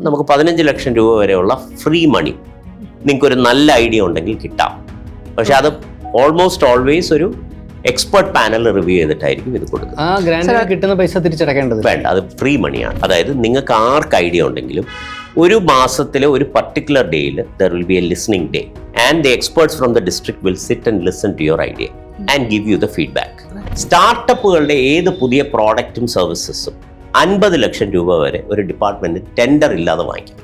നമുക്ക് 15 ലക്ഷം രൂപ വരെയുള്ള ഫ്രീ മണി നിങ്ങൾക്കൊരു നല്ല ഐഡിയ ഉണ്ടെങ്കിൽ കിട്ടാം. പക്ഷെ അത് ഓൾമോസ്റ്റ് ഓൾവേസ് ഒരു എക്സ്പെർട്ട് പാനൽ റിവ്യൂ ചെയ്തിട്ടായിരിക്കും ഇത് കൊടുക്കുന്നത്. ആ ഗ്രാൻഡിന് കിട്ടുന്ന പൈസ തിരിച്ചടക്കേണ്ടത് വേണ്ട, അത് ഫ്രീ മണിയാണ്. അതായത് നിങ്ങൾക്ക് ആർക്ക് ഐഡിയ ഉണ്ടെങ്കിലും ഒരു മാസത്തിലെ ഒരു പർട്ടിക്കുലർ ഡേയിൽ there will be a listening day and the experts from the district will sit and listen to your idea and give you the feedback. സ്റ്റാർട്ടപ്പുകളുടെ ഏത് പുതിയ പ്രോഡക്റ്റും സർവീസസും 50 ലക്ഷം രൂപ വരെ ഒരു ഡിപ്പാർട്ട്മെന്റ് ടെൻഡർ ഇല്ലാതെ വാങ്ങിക്കാം.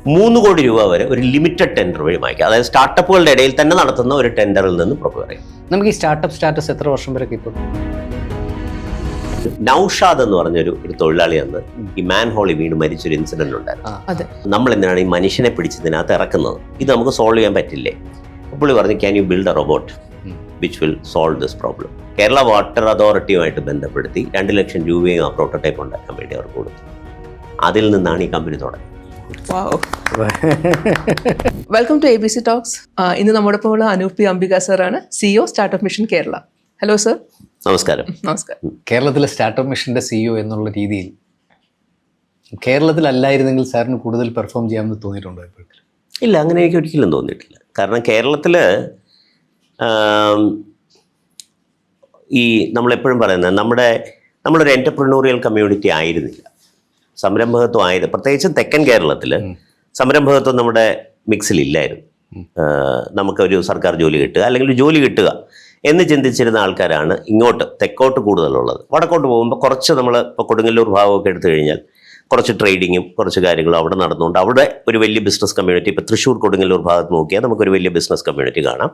3 കോടി രൂപ വരെ ഒരു ലിമിറ്റഡ് ടെൻഡർ വഴി വാങ്ങിക്കാം. അതായത് സ്റ്റാർട്ടപ്പുകളുടെ ഇടയിൽ തന്നെ നടത്തുന്ന ഒരു ടെൻഡറിൽ നിന്ന് പ്രൊക്യൂർ ചെയ്യാം. നമുക്ക് ഈ സ്റ്റാർട്ടപ്പ് സ്റ്റാറ്റസ് എത്ര വർഷം വരെ കിട്ടും? നൗഷാദ് എന്ന് പറഞ്ഞൊരു തൊഴിലാളി അന്ന് ഈ മാൻ ഹോളിൽ വീണ് മരിച്ചൊരു ഇൻസിഡന്റ് ഉണ്ടായിരുന്നു. നമ്മൾ എന്തിനാണ് ഈ മനുഷ്യനെ പിടിച്ചതിനകത്ത് ഇറക്കുന്നത്? ഇത് നമുക്ക് സോൾവ് ചെയ്യാൻ പറ്റില്ലേ? പുള്ളി പറഞ്ഞു, can you build a robot which will solve this problem. Kerala water അതോറിറ്റിയുമായിട്ട് ബന്ധപ്പെടുത്തി 2 ലക്ഷം രൂപയും ആ പ്രോട്ടോടൈപ്പ് ഉണ്ടാക്കാൻ വേണ്ടി അവർ കൊടുത്തു. അതിൽ നിന്നാണ് ഈ കമ്പനി തുടങ്ങി. Welcome to ABC talks. ഇന്ന് നമ്മോടൊപ്പം ഉള്ള അനൂപ് പി അംബിക സാറാണ്, CEO startup mission Kerala. Hello sir. നമസ്കാരം. നമസ്കാരം. കേരളത്തിലെ സ്റ്റാർട്ടപ്പ് മിഷന്റെ CEO എന്നുള്ള രീതിയിൽ കേരളത്തിലല്ലായിരുന്നെങ്കിൽ സാറിന് കൂടുതൽ പെർഫോം ചെയ്യാമെന്ന് തോന്നിയിട്ടുണ്ടോ എപ്പോഴെങ്കിലും? ഇല്ല, അങ്ങനെ എനിക്ക് ഒരിക്കലും തോന്നിയിട്ടില്ല. കാരണം കേരളത്തിൽ ഈ നമ്മളെപ്പോഴും പറയുന്നത് നമ്മളൊരു എൻ്റർപ്രനോറിയൽ കമ്മ്യൂണിറ്റി ആയിരുന്നില്ല, സംരംഭകത്വം ആയത്. പ്രത്യേകിച്ച് തെക്കൻ കേരളത്തിൽ സംരംഭകത്വം നമ്മുടെ മിക്സിലില്ലായിരുന്നു. നമുക്കൊരു സർക്കാർ ജോലി കിട്ടുക അല്ലെങ്കിൽ ഒരു ജോലി കിട്ടുക എന്ന് ചിന്തിച്ചിരുന്ന ആൾക്കാരാണ് ഇങ്ങോട്ട് തെക്കോട്ട് കൂടുതലുള്ളത്. വടക്കോട്ട് പോകുമ്പോൾ കുറച്ച് നമ്മൾ ഇപ്പോൾ കൊടുങ്ങല്ലൂർ ഭാഗമൊക്കെ എടുത്തു കഴിഞ്ഞാൽ കുറച്ച് ട്രേഡിങ്ങും കുറച്ച് കാര്യങ്ങളും അവിടെ നടന്നുകൊണ്ട് അവിടെ ഒരു വലിയ ബിസിനസ് കമ്മ്യൂണിറ്റി, ഇപ്പോൾ തൃശ്ശൂർ കൊടുങ്ങല്ലൂർ ഭാഗത്ത് നോക്കിയാൽ നമുക്കൊരു വലിയ ബിസിനസ് കമ്മ്യൂണിറ്റി കാണാം.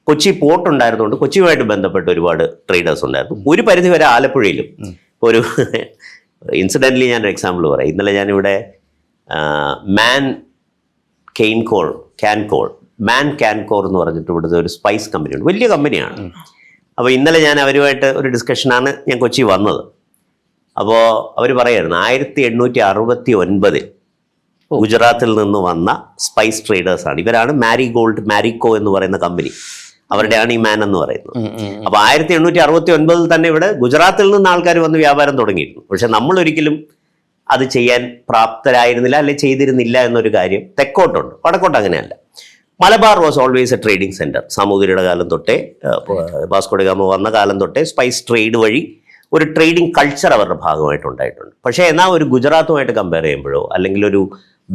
കൊച്ചി പോർട്ട് ഉണ്ടായിരുന്നുകൊണ്ട് കൊച്ചിയുമായിട്ട് ബന്ധപ്പെട്ട് ഒരുപാട് ട്രേഡേഴ്സ് ഉണ്ടായിരുന്നു. ഒരു പരിധി വരെ ആലപ്പുഴയിലും. ഒരു ഇൻസിഡൻ്റലി ഞാനൊരു എക്സാമ്പിൾ പറയാം. ഇന്നലെ ഞാനിവിടെ മാൻ കാൻകോർ എന്ന് പറഞ്ഞിട്ട് ഇവിടുത്തെ ഒരു സ്പൈസ് കമ്പനിയുണ്ട്, വലിയ കമ്പനിയാണ്. അപ്പോൾ ഇന്നലെ ഞാൻ അവരുമായിട്ട് ഒരു ഡിസ്കഷനാണ് ഞാൻ കൊച്ചി വന്നത്. അപ്പോൾ അവർ പറയായിരുന്നു 1869 ഗുജറാത്തിൽ നിന്ന് വന്ന സ്പൈസ് ട്രേഡേഴ്സാണ് ഇവരാണ്. മാരിക്കോ എന്ന് പറയുന്ന കമ്പനി അവരുടെയാണ് ഈ മാൻ എന്ന് പറയുന്നത്. അപ്പോൾ 1869 തന്നെ ഇവിടെ ഗുജറാത്തിൽ നിന്ന് ആൾക്കാർ വന്ന് വ്യാപാരം തുടങ്ങിയിരുന്നു. പക്ഷെ നമ്മളൊരിക്കലും അത് ചെയ്യാൻ പ്രാപ്തരായിരുന്നില്ല, അല്ലെങ്കിൽ ചെയ്തിരുന്നില്ല എന്നൊരു കാര്യം തെക്കോട്ടുണ്ട്. വടക്കോട്ട് അങ്ങനെയല്ല. Malabar was always A trading centre. സാമൂതിരിയുടെ കാലം തൊട്ടേ, വാസ്കോ ഡ ഗാമ വന്ന കാലം തൊട്ടേ സ്പൈസ് ട്രേഡ് വഴി ഒരു ട്രേഡിംഗ് കൾച്ചർ അവരുടെ ഭാഗമായിട്ടുണ്ടായിട്ടുണ്ട്. പക്ഷേ എന്നാൽ ഒരു ഗുജറാത്തുമായിട്ട് കമ്പയർ ചെയ്യുമ്പോഴോ അല്ലെങ്കിൽ ഒരു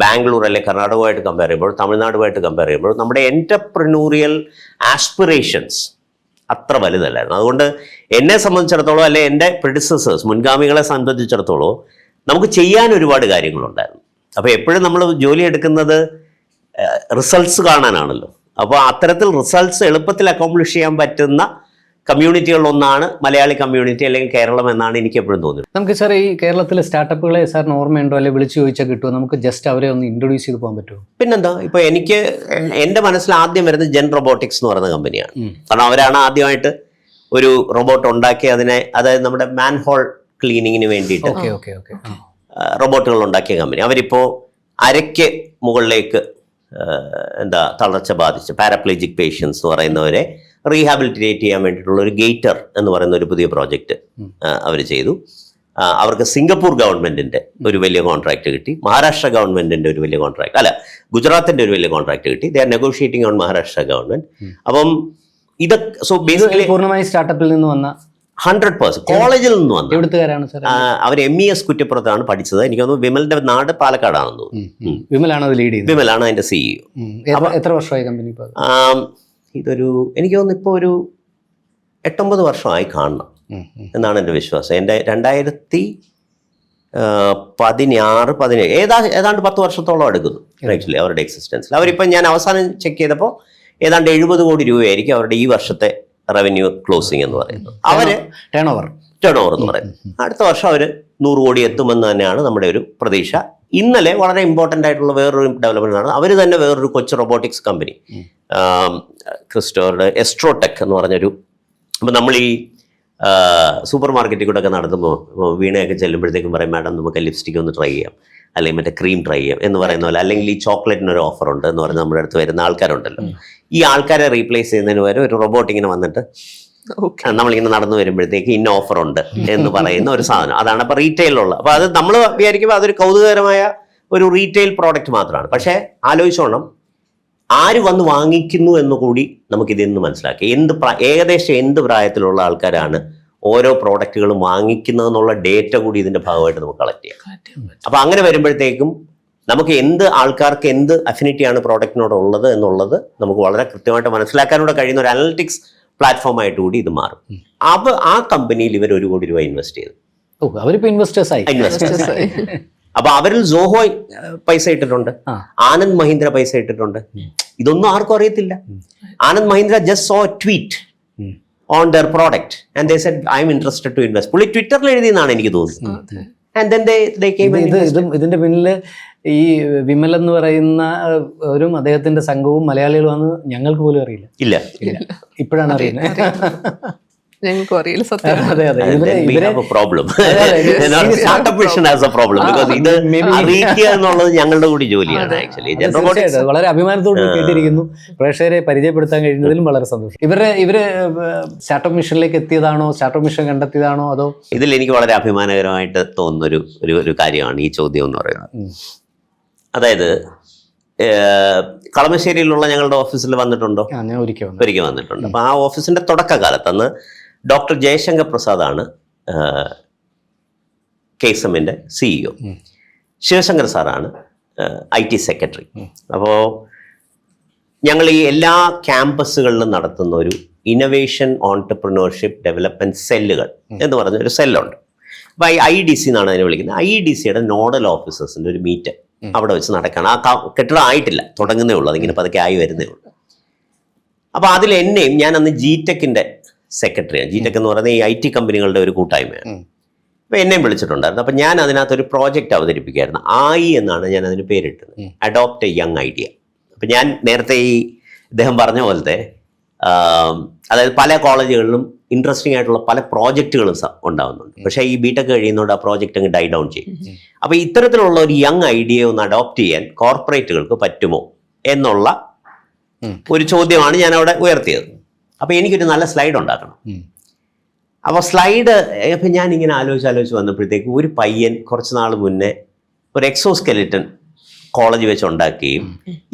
ബാംഗ്ലൂർ അല്ലെങ്കിൽ കർണാടകമായിട്ട് കമ്പയർ ചെയ്യുമ്പോഴോ തമിഴ്നാടുമായിട്ട് കമ്പയർ ചെയ്യുമ്പോഴോ നമ്മുടെ എൻ്റർപ്രനൂറിയൽ ആസ്പിറേഷൻസ് അത്ര വലുതല്ലായിരുന്നു. അതുകൊണ്ട് എന്നെ സംബന്ധിച്ചിടത്തോളം അല്ലെങ്കിൽ എൻ്റെ പ്രെഡിസസേഴ്സ് മുൻഗാമികളെ സംബന്ധിച്ചിടത്തോളം നമുക്ക് ചെയ്യാൻ ഒരുപാട് കാര്യങ്ങളുണ്ടായിരുന്നു. അപ്പോൾ എപ്പോഴും നമ്മൾ ജോലി എടുക്കുന്നത് റിസൾട്ട്സ് കാണാനാണല്ലോ. അപ്പോൾ അത്തരത്തിൽ റിസൾട്ട്സ് എളുപ്പത്തിൽ അക്കോംപ്ലിഷ് ചെയ്യാൻ പറ്റുന്ന കമ്മ്യൂണിറ്റികളിലൊന്നാണ് മലയാളി കമ്മ്യൂണിറ്റി അല്ലെങ്കിൽ കേരളം എന്നാണ് എനിക്ക് എപ്പോഴും തോന്നുന്നത്. നമുക്ക് സാർ ഈ കേരളത്തിലെ സ്റ്റാർട്ടപ്പുകളെ സാറിന് ഓർമ്മയുണ്ടോ, അല്ലെങ്കിൽ വിളിച്ചു ചോദിച്ചാൽ കിട്ടുമോ? നമുക്ക് ജസ്റ്റ് അവരെ ഒന്ന് ഇൻട്രൊഡ്യൂസ് ചെയ്ത് പോകാൻ പറ്റുമോ? പിന്നെന്താ, ഇപ്പോൾ എൻ്റെ മനസ്സിൽ ആദ്യം വരുന്നത് ജെൻ റോബോട്ടിക്സ് എന്ന് പറയുന്ന കമ്പനിയാണ്. കാരണം അവരാണ് ആദ്യമായിട്ട് ഒരു റോബോട്ട് ഉണ്ടാക്കി അതായത് നമ്മുടെ മാൻ ഹോൾ ക്ലീനിങ്ങിന് വേണ്ടിയിട്ട് റോബോട്ടുകൾ ഉണ്ടാക്കിയ കമ്പനി. അവരിപ്പോൾ അരയ്ക്ക് മുകളിലേക്ക് തളർച്ച ബാധിച്ച് പാരാപ്ലേജിക് പേഷ്യൻസ് എന്ന് പറയുന്നവരെ റീഹാബിലിറ്റേറ്റ് ചെയ്യാൻ വേണ്ടിയിട്ടുള്ള ഒരു ഗേറ്റർ എന്ന് പറയുന്ന ഒരു പുതിയ പ്രോജക്റ്റ് അവർ ചെയ്തു. അവർക്ക് സിംഗപ്പൂർ ഗവൺമെൻറ്റിൻ്റെ ഒരു വലിയ കോൺട്രാക്റ്റ് കിട്ടി, മഹാരാഷ്ട്ര ഗവൺമെൻറ്റിൻ്റെ ഒരു വലിയ കോൺട്രാക്ട്, ഗുജറാത്തിൻ്റെ ഒരു വലിയ കോൺട്രാക്ട് കിട്ടി. They are negotiating on Maharashtra government. അപ്പം ഇതൊക്കെ സോ ബേസിക്കലി പൂർണ്ണമായി സ്റ്റാർട്ടപ്പിൽ നിന്ന് വന്ന 100% കോളേജിൽ നിന്ന് വന്നു. എവിടുത്തുകാരാണ് സാർ? അവർ MES കുറ്റപ്പുറത്താണ് പഠിച്ചത്. എനിക്ക് തോന്നുന്നു വിമലിന്റെ നാട് പാലക്കാടാണെന്ന് തോന്നുന്നു. വിമലാണ് അത് ലീഡ് ചെയ്യുന്നത്. വിമലാണ് അതിന്റെ CEO. എത്ര വർഷമായി കമ്പനി? ഇതൊരു എനിക്ക് തോന്നുന്നു ഇപ്പോൾ ഒരു 8-9 വർഷമായി കാണണം എന്നാണ് എൻ്റെ വിശ്വാസം. എൻ്റെ 2016-17 ഏതാണ്ട് 10 വർഷത്തോളം എടുക്കുന്നു ആക്ച്വലി അവരുടെ എക്സിസ്റ്റൻസിൽ. അവരിപ്പം ഞാൻ അവസാനം ചെക്ക് ചെയ്തപ്പോൾ ഏതാണ്ട് 70 കോടി രൂപയായിരിക്കും അവരുടെ ഈ വർഷത്തെ റവന്യൂ ക്ലോസിംഗ് എന്ന് പറയുന്നത്. അവര് ടേൺ ഓവർ എന്ന് പറയുന്നത്. അടുത്ത വർഷം അവർ 100 കോടി എത്തുമെന്ന് തന്നെയാണ് നമ്മുടെ ഒരു പ്രതീക്ഷ. ഇന്നലെ വളരെ ഇമ്പോർട്ടൻ്റ് ആയിട്ടുള്ള വേറൊരു ഡെവലപ്മെന്റ് ആണ്. അവർ തന്നെ വേറൊരു കൊച്ചു റോബോട്ടിക്സ് കമ്പനി ക്രിസ്റ്റോറുടെ എസ്ട്രോടെക് എന്ന് പറഞ്ഞൊരു, അപ്പം നമ്മൾ ഈ സൂപ്പർ മാർക്കറ്റിൽ കൂടെ ഒക്കെ നടത്തുമ്പോൾ വീണയൊക്കെ ചെല്ലുമ്പോഴത്തേക്കും പറയും, മാഡം നമുക്ക് ലിപ്സ്റ്റിക് ഒന്ന് ട്രൈ ചെയ്യാം, അല്ലെങ്കിൽ മറ്റേ ക്രീം ട്രൈ ചെയ്യാം എന്ന് പറയുന്ന പോലെ, അല്ലെങ്കിൽ ഈ ചോക്ലേറ്റിനൊരു ഓഫർ ഉണ്ട് എന്ന് പറഞ്ഞ് നമ്മുടെ അടുത്ത് വരുന്ന ആൾക്കാരുണ്ടല്ലോ. ഈ ആൾക്കാരെ റീപ്ലേസ് ചെയ്യുന്നതിന് വരെ ഒരു റോബോട്ട് ഇങ്ങനെ വന്നിട്ട് ഓക്കെ. നമ്മളിങ്ങനെ നടന്നു വരുമ്പോഴത്തേക്ക് ഇന്ന ഓഫർ ഉണ്ട് എന്ന് പറയുന്ന ഒരു സാധനം. അതാണ് ഇപ്പൊ റീറ്റെയിലുള്ള. അപ്പൊ അത് നമ്മൾ വിചാരിക്കുമ്പോൾ അതൊരു കൗതുകകരമായ ഒരു റീറ്റെയിൽ പ്രോഡക്റ്റ് മാത്രമാണ്. പക്ഷെ ആലോചിച്ചോണം, ആര് വന്ന് വാങ്ങിക്കുന്നു എന്ന് കൂടി നമുക്കിതെന്ന് മനസ്സിലാക്കി. ഏകദേശം എന്ത് പ്രായത്തിലുള്ള ആൾക്കാരാണ് ഓരോ പ്രോഡക്റ്റുകളും വാങ്ങിക്കുന്നതെന്നുള്ള ഡേറ്റ കൂടി ഇതിന്റെ ഭാഗമായിട്ട് നമുക്ക് കളക്ട് ചെയ്യാം. അപ്പൊ അങ്ങനെ വരുമ്പോഴത്തേക്കും നമുക്ക് ആൾക്കാർക്ക് എന്ത് അഫിനിറ്റിയാണ് പ്രോഡക്റ്റിനോട് ഉള്ളത് എന്നുള്ളത് നമുക്ക് വളരെ കൃത്യമായിട്ട് മനസ്സിലാക്കാനൂടെ കഴിയുന്ന ഒരു അനലിറ്റിക്സ് പ്ലാറ്റ്ഫോമായിട്ട് കൂടി ഇത് മാറും. അപ്പൊ ആ കമ്പനിയിൽ ഇവർ 1 കോടി രൂപ ഇൻവെസ്റ്റ് ചെയ്തു. അവരിപ്പോ ഇൻവെസ്റ്റേഴ്സ് ആയി. അപ്പൊ അവരിൽ സോഹോ പൈസ ഇട്ടിട്ടുണ്ട്, ആനന്ദ് മഹീന്ദ്ര പൈസ ഇട്ടിട്ടുണ്ട്. ഇതൊന്നും ആർക്കും അറിയത്തില്ല. Anand Mahindra just saw a tweet on their product and they said I am interested to invest. പുള്ളി ട്വിറ്ററിൽ എഴുതിയെന്നാണ് എനിക്ക് തോന്നുന്നത്. And then they came and invested. ഇതിന്റെ പിന്നില് ഈ വിമൽ എന്ന് പറയുന്ന ഒരു അദ്ദേഹത്തിന്റെ സംഘവും മലയാളികളുമാണ് ഞങ്ങൾക്ക് പോലും അറിയില്ല. ഇല്ല, ഇപ്പോഴാണ് അറിയുന്നത്. ഞങ്ങൾക്കും അറിയില്ല സത്യം. അതെ അതെ. we have a problem. Startup Mission has a problem because ഇത് അറിയിക്കുക എന്നുള്ളത് ഞങ്ങളുടെ കൂടി ജോലിയാണ്. ആക്ച്വലി വളരെ അഭിമാനത്തോട് കേട്ടിരിക്കുന്നു. പ്രേക്ഷകരെ പരിചയപ്പെടുത്താൻ കഴിയുന്നതിലും വളരെ സന്തോഷം. ഇവര് സ്റ്റാർട്ടപ്പ് മിഷനിലേക്ക് എത്തിയതാണോ, സ്റ്റാർട്ടപ്പ് മിഷൻ കണ്ടെത്തിയതാണോ, അതോ? ഇതിൽ എനിക്ക് വളരെ അഭിമാനകരമായിട്ട് തോന്നുന്ന ഒരു കാര്യമാണ് ഈ ചോദ്യം എന്ന് പറയുന്നത്. അതായത് കളമശ്ശേരിയിലുള്ള ഞങ്ങളുടെ ഓഫീസിൽ വന്നിട്ടുണ്ടോ? ഞാൻ ഒരിക്കൽ വന്നിട്ടുണ്ട്. അപ്പൊ ആ ഓഫീസിന്റെ തുടക്കകാലത്ത് അന്ന് ഡോക്ടർ ജയശങ്കർ പ്രസാദാണ് KSMന്റെ CEO. ശിവശങ്കർ സാറാണ് IT സെക്രട്ടറി. അപ്പോൾ ഞങ്ങൾ ഈ എല്ലാ ക്യാമ്പസുകളിലും നടത്തുന്ന ഒരു ഇന്നൊവേഷൻ ഓൺടർപ്രണർഷിപ്പ് ഡെവലപ്മെന്റ് സെല്ലുകൾ എന്ന് പറഞ്ഞ ഒരു സെല്ലുണ്ട്. അപ്പോൾ IDC എന്നാണ് അതിനെ വിളിക്കുന്നത്. IDCയുടെ നോഡൽ ഓഫീസേഴ്സിന്റെ ഒരു മീറ്റ് അവിടെ വെച്ച് നടക്കണം. ആ കെട്ടിടം ആയിട്ടില്ല, തുടങ്ങുന്നേ ഉള്ളൂ, അതിങ്ങനെ പതുക്കെ ആയി വരുന്നേ ഉള്ളൂ. അപ്പോൾ അതിൽ എന്നെയും, ഞാൻ അന്ന് GTECന്റെ സെക്രട്ടറിയാണ്. GTEC എന്ന് പറയുന്നത് ഈ IT കമ്പനികളുടെ ഒരു കൂട്ടായ്മയാണ്. അപ്പോൾ എന്നെയും വിളിച്ചിട്ടുണ്ടായിരുന്നു. അപ്പം ഞാൻ അതിനകത്തൊരു പ്രോജക്റ്റ് അവതരിപ്പിക്കുകയായിരുന്നു. എന്നാണ് ഞാൻ അതിന് പേരിട്ടത്, അഡോപ്റ്റ് എ യങ് ഐഡിയ. അപ്പം ഞാൻ നേരത്തെ ഇദ്ദേഹം പറഞ്ഞ പോലത്തെ അതായത് പല കോളേജുകളിലും ഇൻട്രസ്റ്റിംഗ് ആയിട്ടുള്ള പല പ്രോജക്റ്റുകളും ഉണ്ടാകുന്നുണ്ട്. പക്ഷേ ഈ BTech കഴിയുന്നതുകൊണ്ട് ആ പ്രോജക്റ്റ് അങ്ങ് ഡൈ ഡൗൺ ചെയ്യും. അപ്പോൾ ഇത്തരത്തിലുള്ള ഒരു യങ് ഐഡിയയെ ഒന്ന് അഡോപ്റ്റ് ചെയ്യാൻ കോർപ്പറേറ്റുകൾക്ക് പറ്റുമോ എന്നുള്ള ഒരു ചോദ്യമാണ് ഞാൻ അവിടെ ഉയർത്തിയത്. അപ്പോൾ എനിക്കൊരു നല്ല സ്ലൈഡ് ഉണ്ടാക്കണം. അപ്പോൾ സ്ലൈഡ് ഇപ്പം ഞാനിങ്ങനെ ആലോചിച്ച് വന്നപ്പോഴത്തേക്ക് ഒരു പയ്യൻ കുറച്ച് നാൾ മുന്നേ ഒരു എക്സോസ്കെലിറ്റൻ കോളേജ് വെച്ച് ഉണ്ടാക്കുകയും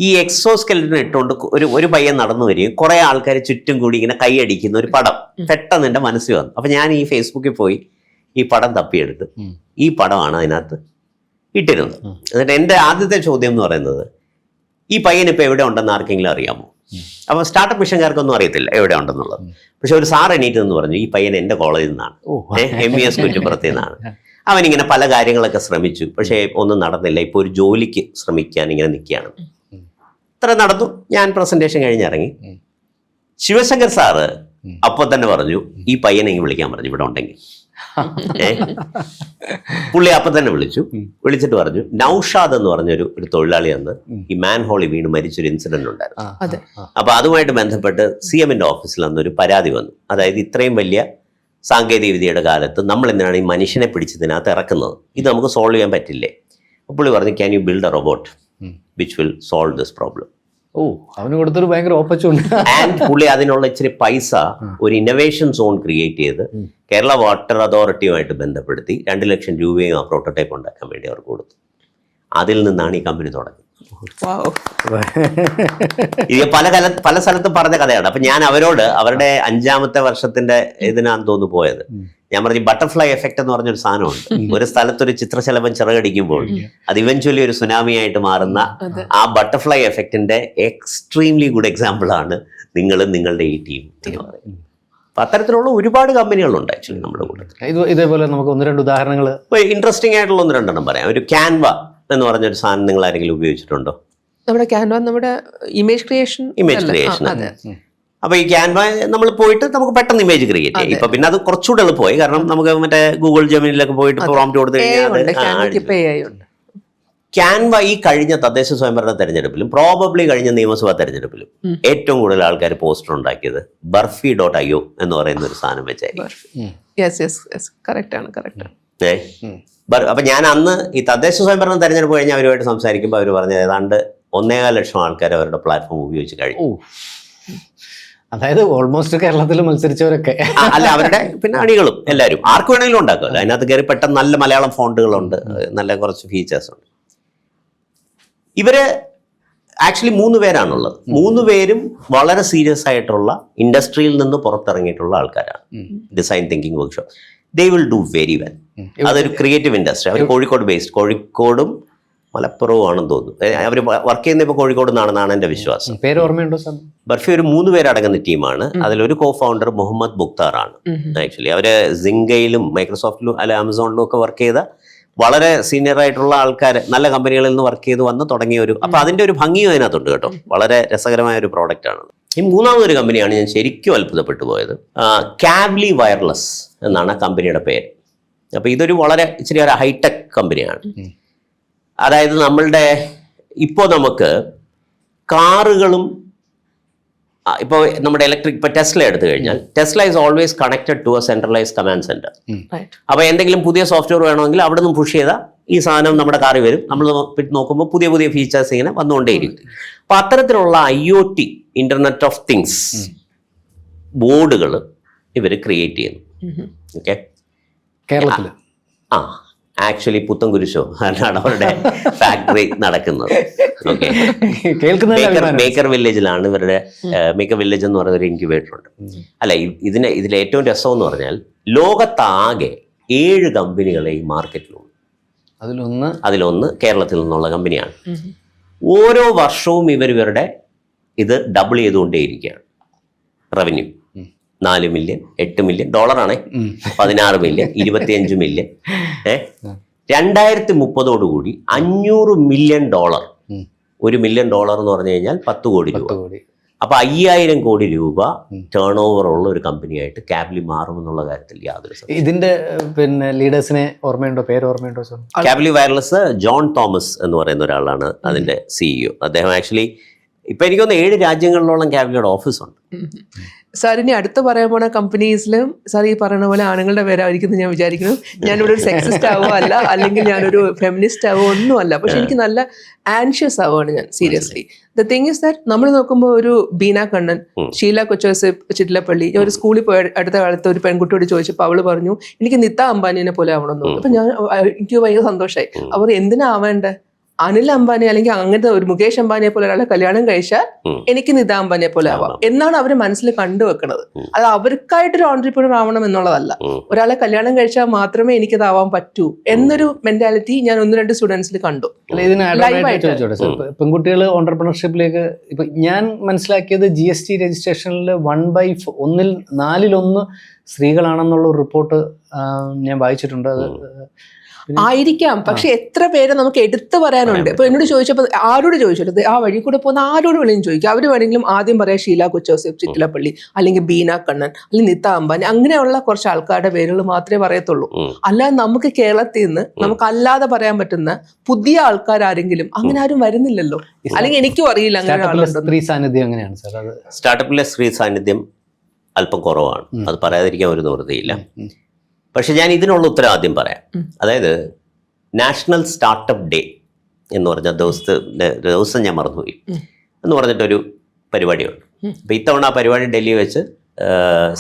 ഈ എക്സോസ്കെലിറ്റൻ ഇട്ടുകൊണ്ട് ഒരു പയ്യൻ നടന്നു വരികയും കുറേ ആൾക്കാർ ചുറ്റും കൂടി ഇങ്ങനെ കൈയടിക്കുന്ന ഒരു പടം പെട്ടെന്ന് എൻ്റെ മനസ്സിൽ വന്നു. അപ്പം ഞാൻ ഈ ഫേസ്ബുക്കിൽ പോയി ഈ പടം തപ്പിയെടുത്ത് ഈ പടമാണ് അതിനകത്ത് ഇട്ടിരുന്നത്. എന്നിട്ട് എൻ്റെ ആദ്യത്തെ ചോദ്യം എന്ന് പറയുന്നത്, ഈ പയ്യൻ ഇപ്പോൾ എവിടെ ഉണ്ടെന്ന് ആർക്കെങ്കിലും അറിയാമോ? അപ്പോൾ സ്റ്റാർട്ടപ്പ് മിഷൻകാർക്കൊന്നും അറിയത്തില്ല എവിടെ ഉണ്ടെന്നുള്ളത്. പക്ഷെ ഒരു സാർ എണീറ്റ് എന്ന് പറഞ്ഞു, ഈ പയ്യൻ എൻ്റെ കോളേജിൽ നിന്നാണ്, MES കുറ്റിപ്പുറത്തിൽ നിന്നാണ്. അവനിങ്ങനെ പല കാര്യങ്ങളൊക്കെ ശ്രമിച്ചു, പക്ഷേ ഒന്നും നടന്നില്ല. ഇപ്പോൾ ഒരു ജോലിക്ക് ശ്രമിക്കാൻ ഇങ്ങനെ നിൽക്കുകയാണ്. ഇത്ര നടന്നു. ഞാൻ പ്രസന്റേഷൻ കഴിഞ്ഞിറങ്ങി. ശിവശങ്കർ സാറ് അപ്പോൾ തന്നെ പറഞ്ഞു, ഈ പയ്യനെ ഇങ്ങനെ വിളിക്കാൻ പറഞ്ഞു, ഇവിടെ ഉണ്ടെങ്കിൽ. പുള്ളി അപ്പം തന്നെ വിളിച്ചിട്ട് പറഞ്ഞു, നൗഷാദ് എന്ന് പറഞ്ഞൊരു തൊഴിലാളി അന്ന് ഈ മാൻ ഹോളി വീണ് മരിച്ചൊരു ഇൻസിഡന്റ് ഉണ്ടായിരുന്നു. അപ്പൊ അതുമായിട്ട് ബന്ധപ്പെട്ട് CMന്റെ ഓഫീസിൽ അന്നൊരു പരാതി വന്നു. അതായത് ഇത്രയും വലിയ സാങ്കേതിക വിദ്യയുടെ കാലത്ത് നമ്മൾ എന്തിനാണ് ഈ മനുഷ്യനെ പിടിച്ചതിനകത്ത് ഇറക്കുന്നത്? ഇത് നമുക്ക് സോൾവ് ചെയ്യാൻ പറ്റില്ലേ? പുള്ളി പറഞ്ഞു, can you build a robot which will solve this problem? അവന് കൊടുത്തൊരു ഭയങ്കര ഓപ്പർച്യൂണിറ്റി. ആൻഡ് പുള്ളി അതിനുള്ള ഇച്ചിരി പൈസ ഒരു ഇന്നോവേഷൻ സോൺ ക്രിയേറ്റ് ചെയ്ത് കേരള വാട്ടർ അതോറിറ്റിയുമായിട്ട് ബന്ധപ്പെടുത്തി 2 ലക്ഷം രൂപയും ആ പ്രോട്ടോടൈപ്പ് ഉണ്ടാക്കാൻ വേണ്ടി അവർക്ക് കൊടുത്തു. അതിൽ നിന്നാണ് ഈ കമ്പനി തുടങ്ങുന്നത്. ഇത് പല സ്ഥലത്തും പറഞ്ഞ കഥയാണ്. അപ്പൊ ഞാൻ അവരോട് അവരുടെ 5ാമത്തെ വർഷത്തിന്റെ ഇതിനാന്ന് തോന്നുന്നു പോയത്. ഞാൻ പറഞ്ഞു, ബട്ടർഫ്ലൈ എഫക്റ്റ് എന്ന് പറഞ്ഞൊരു സാധനമുണ്ട്. ഒരു സ്ഥലത്തൊരു ചിത്രശലഭം ചിറകടിക്കുമ്പോൾ അത് ഇവൻച്വലി ഒരു സുനാമിയായിട്ട് മാറുന്ന ആ ബട്ടർഫ്ലൈ എഫക്റ്റിന്റെ എക്സ്ട്രീംലി ഗുഡ് എക്സാമ്പിൾ ആണ് നിങ്ങളും നിങ്ങളുടെ ഈ ടീം എന്ന് പറയുന്നത്. അപ്പൊ അത്തരത്തിലുള്ള ഒരുപാട് കമ്പനികളുണ്ട് ആക്ച്വലി നമ്മുടെ കൂട്ടത്തിൽ. ഇതേപോലെ നമുക്ക് 1-2 ഉദാഹരണങ്ങൾ ഇൻട്രസ്റ്റിംഗ് ആയിട്ടുള്ള 1-2 പറയാം. ഒരു ക്യാൻവ എന്ന് പറഞ്ഞൊരു സാധനം നിങ്ങൾ ആരെങ്കിലും ഉപയോഗിച്ചിട്ടുണ്ടോ? നമ്മുടെ ക്യാൻവ, നമ്മുടെ ഇമേജ് ക്രിയേഷൻ. അപ്പൊ ഈ ക്യാൻവ നമ്മൾ പോയിട്ട് നമുക്ക് പെട്ടെന്ന് ഇമേജ് ക്രിയേറ്റ് ചെയ്യും. ഇപ്പൊ പിന്നെ അത് കുറച്ചുകൂടെ എളുപ്പമായി, കാരണം നമുക്ക് മറ്റേ ഗൂഗിൾ ജെമിനിലൊക്കെ പോയിട്ട് പ്രോംപ്റ്റ് കൊടുത്തു കഴിഞ്ഞാൽ. ക്യാൻവ ഈ കഴിഞ്ഞ തദ്ദേശ സ്വയംഭരണ തെരഞ്ഞെടുപ്പിലും പ്രോബബ്ലി കഴിഞ്ഞ നിയമസഭാ തെരഞ്ഞെടുപ്പിലും ഏറ്റവും കൂടുതൽ ആൾക്കാർ പോസ്റ്റർ ഉണ്ടാക്കിയത് burfi.io എന്ന് പറയുന്ന ഒരു സാധനം വെച്ചായിരിക്കും. അപ്പൊ ഞാൻ അന്ന് ഈ തദ്ദേശ സ്വയംഭരണ തെരഞ്ഞെടുപ്പ് കഴിഞ്ഞ് അവരുമായിട്ട് സംസാരിക്കുമ്പോൾ അവർ പറഞ്ഞത് ഏതാണ്ട് 1.25 ലക്ഷം ആൾക്കാർ അവരുടെ പ്ലാറ്റ്ഫോം ഉപയോഗിച്ച് കഴിഞ്ഞു. അതായത് ഓൾമോസ്റ്റ് കേരളത്തിൽ മത്സരിച്ചവരൊക്കെ അല്ല അവരുടെ പിന്നെ അണികളും എല്ലാവരും ആർക്ക് വേണമെങ്കിലും ഉണ്ടാക്കുമല്ലോ. അതിനകത്ത് കയറി പെട്ടെന്ന് നല്ല മലയാളം ഫോണ്ടുകളുണ്ട്, നല്ല കുറച്ച് ഫീച്ചേഴ്സ് ഉണ്ട്. ഇവര് ആക്ച്വലി 3 പേരാണുള്ളത്. 3 പേരും വളരെ സീരിയസ് ആയിട്ടുള്ള ഇൻഡസ്ട്രിയിൽ നിന്ന് പുറത്തിറങ്ങിയിട്ടുള്ള ആൾക്കാരാണ്. Design thinking workshop they will do very well. അതൊരു ക്രിയേറ്റീവ് ഇൻഡസ്ട്രി. അവർ കോഴിക്കോട് ബേസ്ഡ്, കോഴിക്കോടും മലപ്പുറവും ആണെന്ന് തോന്നുന്നു. അവർ വർക്ക് ചെയ്യുന്ന ഇപ്പോൾ കോഴിക്കോട് നിന്നാണെന്നാണ് എൻ്റെ വിശ്വാസം. പേര് ഓർമ്മയുണ്ടോ സാർ? ബർഫി ഒരു 3 പേരടങ്ങുന്ന ടീമാണ്. അതിലൊരു കോ ഫൗണ്ടർ മുഹമ്മദ് ബുക്താറാണ്. ആക്ച്വലി അവര് സിംഗയിലും മൈക്രോസോഫ്റ്റിലും അല്ല ആമസോണിലും ഒക്കെ വർക്ക് ചെയ്ത വളരെ സീനിയർ ആയിട്ടുള്ള ആൾക്കാർ, നല്ല കമ്പനികളിൽ നിന്ന് വർക്ക് ചെയ്ത് വന്ന് തുടങ്ങിയ ഒരു, അപ്പൊ അതിന്റെ ഒരു ഭംഗിയും അതിനകത്തുണ്ട് കേട്ടോ. വളരെ രസകരമായ ഒരു പ്രോഡക്റ്റ് ആണ്. ഈ 3ാമതൊരു കമ്പനിയാണ് ഞാൻ ശരിക്കും അത്ഭുതപ്പെട്ടു പോയത്. കാബ്ലി വയർലെസ് എന്നാണ് കമ്പനിയുടെ പേര്. അപ്പൊ ഇതൊരു വളരെ ഇച്ചിരി ഒരു ഹൈടെക് കമ്പനിയാണ്. അതായത് നമ്മളുടെ ഇപ്പോൾ നമുക്ക് കാറുകളും ഇപ്പോൾ നമ്മുടെ ഇലക്ട്രിക് ഇപ്പോൾ ടെസ്ല എടുത്തു കഴിഞ്ഞാൽ Tesla is always connected to a centralise command centre. അപ്പോൾ എന്തെങ്കിലും പുതിയ സോഫ്റ്റ്വെയർ വേണമെങ്കിൽ അവിടെ നിന്ന് പുഷ് ചെയ്താൽ ഈ സാധനം നമ്മുടെ കാറിൽ വരും. നമ്മൾ നോക്കുമ്പോൾ പുതിയ പുതിയ ഫീച്ചേഴ്സ് ഇങ്ങനെ വന്നുകൊണ്ടേയിരിക്കും. അപ്പോൾ അത്തരത്തിലുള്ള IoT ഇന്റർനെറ്റ് ഓഫ് തിങ്സ് ബോർഡുകൾ ഇവർ ക്രിയേറ്റ് ചെയ്യുന്നു. ഓക്കെ, കേരളത്തിൽ ആക്ച്വലി പുത്തൻകുരിശോ ആണ് അവരുടെ ഫാക്ടറി നടക്കുന്നത്. ഓക്കെ, മേക്കർ വില്ലേജിലാണ് ഇവരുടെ. മേക്കർ വില്ലേജ് എന്ന് പറയുന്ന ഒരു ഇൻക്യുബേറ്റർ ഉണ്ട്. അല്ല, ഇതിലെ ഏറ്റവും രസം എന്ന് പറഞ്ഞാൽ ലോകത്താകെ 7 കമ്പനികളെ ഈ മാർക്കറ്റിലുണ്ട്. അതിലൊന്ന് കേരളത്തിൽ നിന്നുള്ള കമ്പനിയാണ്. ഓരോ വർഷവും ഇവരുടെ ഇത് ഡബിൾ ചെയ്തുകൊണ്ടേയിരിക്കുകയാണ്. റവന്യൂ 4 മില്യൺ, 8 മില്യൺ ഡോളറാണേ, 16 മില്യൺ, 25 മില്യൺ. 2030 $500 മില്യൺ. $1 മില്യൺ എന്ന് പറഞ്ഞു കഴിഞ്ഞാൽ 10 കോടി രൂപ. അപ്പൊ 5000 കോടി രൂപ ടേൺ ഓവർ ഉള്ള ഒരു കമ്പനിയായിട്ട് കാബ്ലി മാറുമെന്നുള്ള കാര്യത്തിൽ യാതൊരു സംശയവും. ഇതിന്റെ പിന്നെ ലീഡേഴ്സിനെ ഓർമ്മയുണ്ടോ, പേര് ഓർമ്മയുണ്ടോ സാർ? കാബ്ലി വയർലെസ് ജോൺ തോമസ് എന്ന് പറയുന്ന ഒരാളാണ് അതിന്റെ CEO. അദ്ദേഹം ആക്ച്വലി ഇപ്പൊ എനിക്കൊന്ന് 7 രാജ്യങ്ങളിലോളം കാബ്ലിയുടെ ഓഫീസ് ഉണ്ട്. സാർ ഇനി അടുത്ത് പറയാൻ പോണ കമ്പനീസിലും സാർ ഈ പറയുന്ന പോലെ ആണുങ്ങളുടെ പേരായിരിക്കും ഞാൻ വിചാരിക്കുന്നു. ഞാനിവിടെ ഒരു സെക്സിസ്റ്റ് ആവുക അല്ല, അല്ലെങ്കിൽ ഞാനൊരു ഫെമിനിസ്റ്റ് ആവുക ഒന്നും അല്ല. പക്ഷെ എനിക്ക് നല്ല ആൻഷ്യസ് ആവുകയാണ് ഞാൻ, seriously. The thing is that നമ്മൾ നോക്കുമ്പോൾ ഒരു ബീന കണ്ണൻ, ഷീല കൊച്ചോസെഫ് ചിറ്റിലപ്പള്ളി, ഞാൻ ഒരു സ്കൂളിൽ പോയ അടുത്ത കാലത്ത് ഒരു പെൺകുട്ടിയോട് ചോദിച്ചപ്പോൾ അവള് പറഞ്ഞു എനിക്ക് നിത്ത അംബാനിനെ പോലെ ആവണമെന്ന്. അപ്പൊ എനിക്ക് ഭയങ്കര സന്തോഷമായി. അവർ എന്തിനാ ആവേണ്ടേ? അനിൽ അംബാനി അല്ലെങ്കിൽ അങ്ങനത്തെ ഒരു മുകേഷ് അംബാനിയെ പോലെ ഒരാളെ കല്യാണം കഴിച്ചാൽ എനിക്ക് നിത അംബാനിയെ പോലെ ആവാം എന്നാണ് അവർ മനസ്സിൽ കണ്ടുവെക്കുന്നത്. അത് അവർക്കായിട്ടൊരു ഓൺട്രപ്രണർ ആവണം എന്നുള്ളതല്ല. ഒരാളെ കല്യാണം കഴിച്ചാൽ മാത്രമേ എനിക്കതാവാൻ പറ്റൂ എന്നൊരു മെന്റാലിറ്റി ഞാൻ 1-2 സ്റ്റുഡൻസിൽ കണ്ടു. പെൺകുട്ടികൾ ഓൺട്രപ്രണർഷിപ്പിലേക്ക് ഇപ്പൊ ഞാൻ മനസ്സിലാക്കിയത് GST രജിസ്ട്രേഷനിൽ 4/1 സ്ത്രീകളാണെന്നുള്ള ഒരു റിപ്പോർട്ട് ഞാൻ വായിച്ചിട്ടുണ്ട്. അത് ആയിരിക്കാം, പക്ഷെ എത്ര പേരെ നമുക്ക് എടുത്തു പറയാനുണ്ട്. ഇപ്പൊ എന്നോട് ചോദിച്ചപ്പോൾ ആരോട് ചോദിച്ചത്, ആ വഴി കൂടെ പോകുന്ന ആരോട് വേണമെങ്കിലും ചോദിക്കും. അവർ വേണമെങ്കിലും ആദ്യം പറയാം ഷീല കൊച്ചോസെഫ് ചിറ്റിലപ്പള്ളി, അല്ലെങ്കിൽ ബീന കണ്ണൻ, അല്ലെങ്കിൽ നിത്ത അംബാനി, അങ്ങനെയുള്ള കുറച്ച് ആൾക്കാരുടെ പേരുകൾ മാത്രമേ പറയത്തുള്ളൂ. അല്ലാതെ നമുക്ക് കേരളത്തിൽ നിന്ന് നമുക്ക് അല്ലാതെ പറയാൻ പറ്റുന്ന പുതിയ ആൾക്കാരെങ്കിലും അങ്ങനെ ആരും വരുന്നില്ലല്ലോ. അല്ലെങ്കിൽ എനിക്കും അറിയില്ല അങ്ങനെ സ്ത്രീ സാന്നിധ്യം എങ്ങനെയാണ് സാർ? അത് സ്റ്റാർട്ടപ്പിലെ സ്ത്രീ സാന്നിധ്യം അല്പം കുറവാണ്, അത് പറയാതിരിക്കാൻ ഒരു നിവൃത്തിയില്ല. പക്ഷെ ഞാൻ ഇതിനുള്ള ഉത്തരം ആദ്യം പറയാം. അതായത് നാഷണൽ സ്റ്റാർട്ടപ്പ് ഡേ എന്ന് പറഞ്ഞ ദിവസം ഞാൻ മറന്നുപോയി എന്ന് പറഞ്ഞിട്ടൊരു പരിപാടിയുണ്ട്. അപ്പോൾ ഇത്തവണ ആ പരിപാടി ഡൽഹി വെച്ച്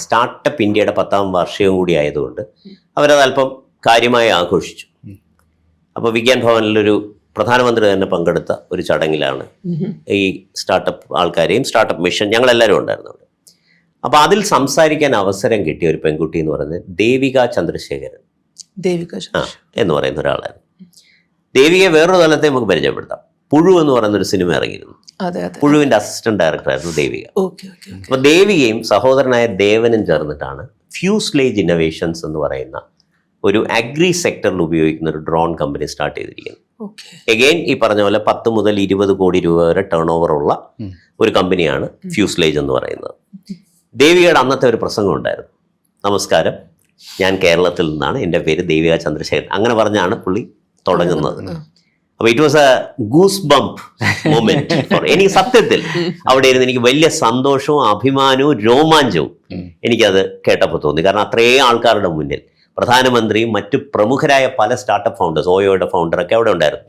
സ്റ്റാർട്ടപ്പ് ഇന്ത്യയുടെ 10ാം വാർഷികം കൂടി ആയതുകൊണ്ട് അവരത് അല്പം കാര്യമായി ആഘോഷിച്ചു. അപ്പോൾ വിജ്ഞാൻ ഭവനിലൊരു പ്രധാനമന്ത്രി തന്നെ പങ്കെടുത്ത ഒരു ചടങ്ങിലാണ് ഈ സ്റ്റാർട്ടപ്പ് ആൾക്കാരെയും സ്റ്റാർട്ടപ്പ് മിഷൻ ഞങ്ങളെല്ലാവരും ഉണ്ടായിരുന്നു അവിടെ. അപ്പോൾ അതിൽ സംസാരിക്കാൻ അവസരം കിട്ടിയ ഒരു പെൺകുട്ടി എന്ന് പറയുന്നത് ദേവിക ചന്ദ്രശേഖരൻ എന്ന് പറയുന്ന ഒരാളായിരുന്നു. ദേവികയെ വേറൊരു തലത്തെ നമുക്ക് പരിചയപ്പെടുത്താം. പുഴു എന്ന് പറയുന്ന ഒരു സിനിമ ഇറങ്ങിയിരുന്നു. പുഴുവിന്റെ അസിസ്റ്റന്റ് ഡയറക്ടറായിരുന്നു ദേവിക. അപ്പോൾ ദേവികയും സഹോദരനായ ദേവനും ചേർന്നിട്ടാണ് ഫ്യൂസ്ലേജ് ഇന്നോവേഷൻസ് എന്ന് പറയുന്ന ഒരു അഗ്രി സെക്ടറിൽ ഉപയോഗിക്കുന്ന ഒരു ഡ്രോൺ കമ്പനി സ്റ്റാർട്ട് ചെയ്തിരിക്കുന്നത്. എഗെയിൻ ഈ പറഞ്ഞ പോലെ 10 മുതൽ 20 കോടി രൂപ വരെ ടേൺ ഓവർ ഉള്ള ഒരു കമ്പനിയാണ് ഫ്യൂസ്ലേജ് എന്ന് പറയുന്നത്. ദേവികയുടെ അന്നത്തെ ഒരു പ്രസംഗം ഉണ്ടായിരുന്നു. നമസ്കാരം, ഞാൻ കേരളത്തിൽ നിന്നാണ്, എൻ്റെ പേര് ദേവിക ചന്ദ്രശേഖരൻ, അങ്ങനെ പറഞ്ഞാണ് പുള്ളി തുടങ്ങുന്നത്. അപ്പോൾ it was a goose bump moment. എനിക്ക് സത്യത്തിൽ അവിടെ ഇരുന്ന് എനിക്ക് വലിയ സന്തോഷവും അഭിമാനവും രോമാഞ്ചവും എനിക്കത് കേട്ടപ്പോൾ തോന്നി. കാരണം അത്രയും ആൾക്കാരുടെ മുന്നിൽ പ്രധാനമന്ത്രിയും മറ്റു പ്രമുഖരായ പല സ്റ്റാർട്ടപ്പ് ഫൗണ്ടേഴ്സ്, ഓയോയുടെ ഫൗണ്ടറൊക്കെ അവിടെ ഉണ്ടായിരുന്നു.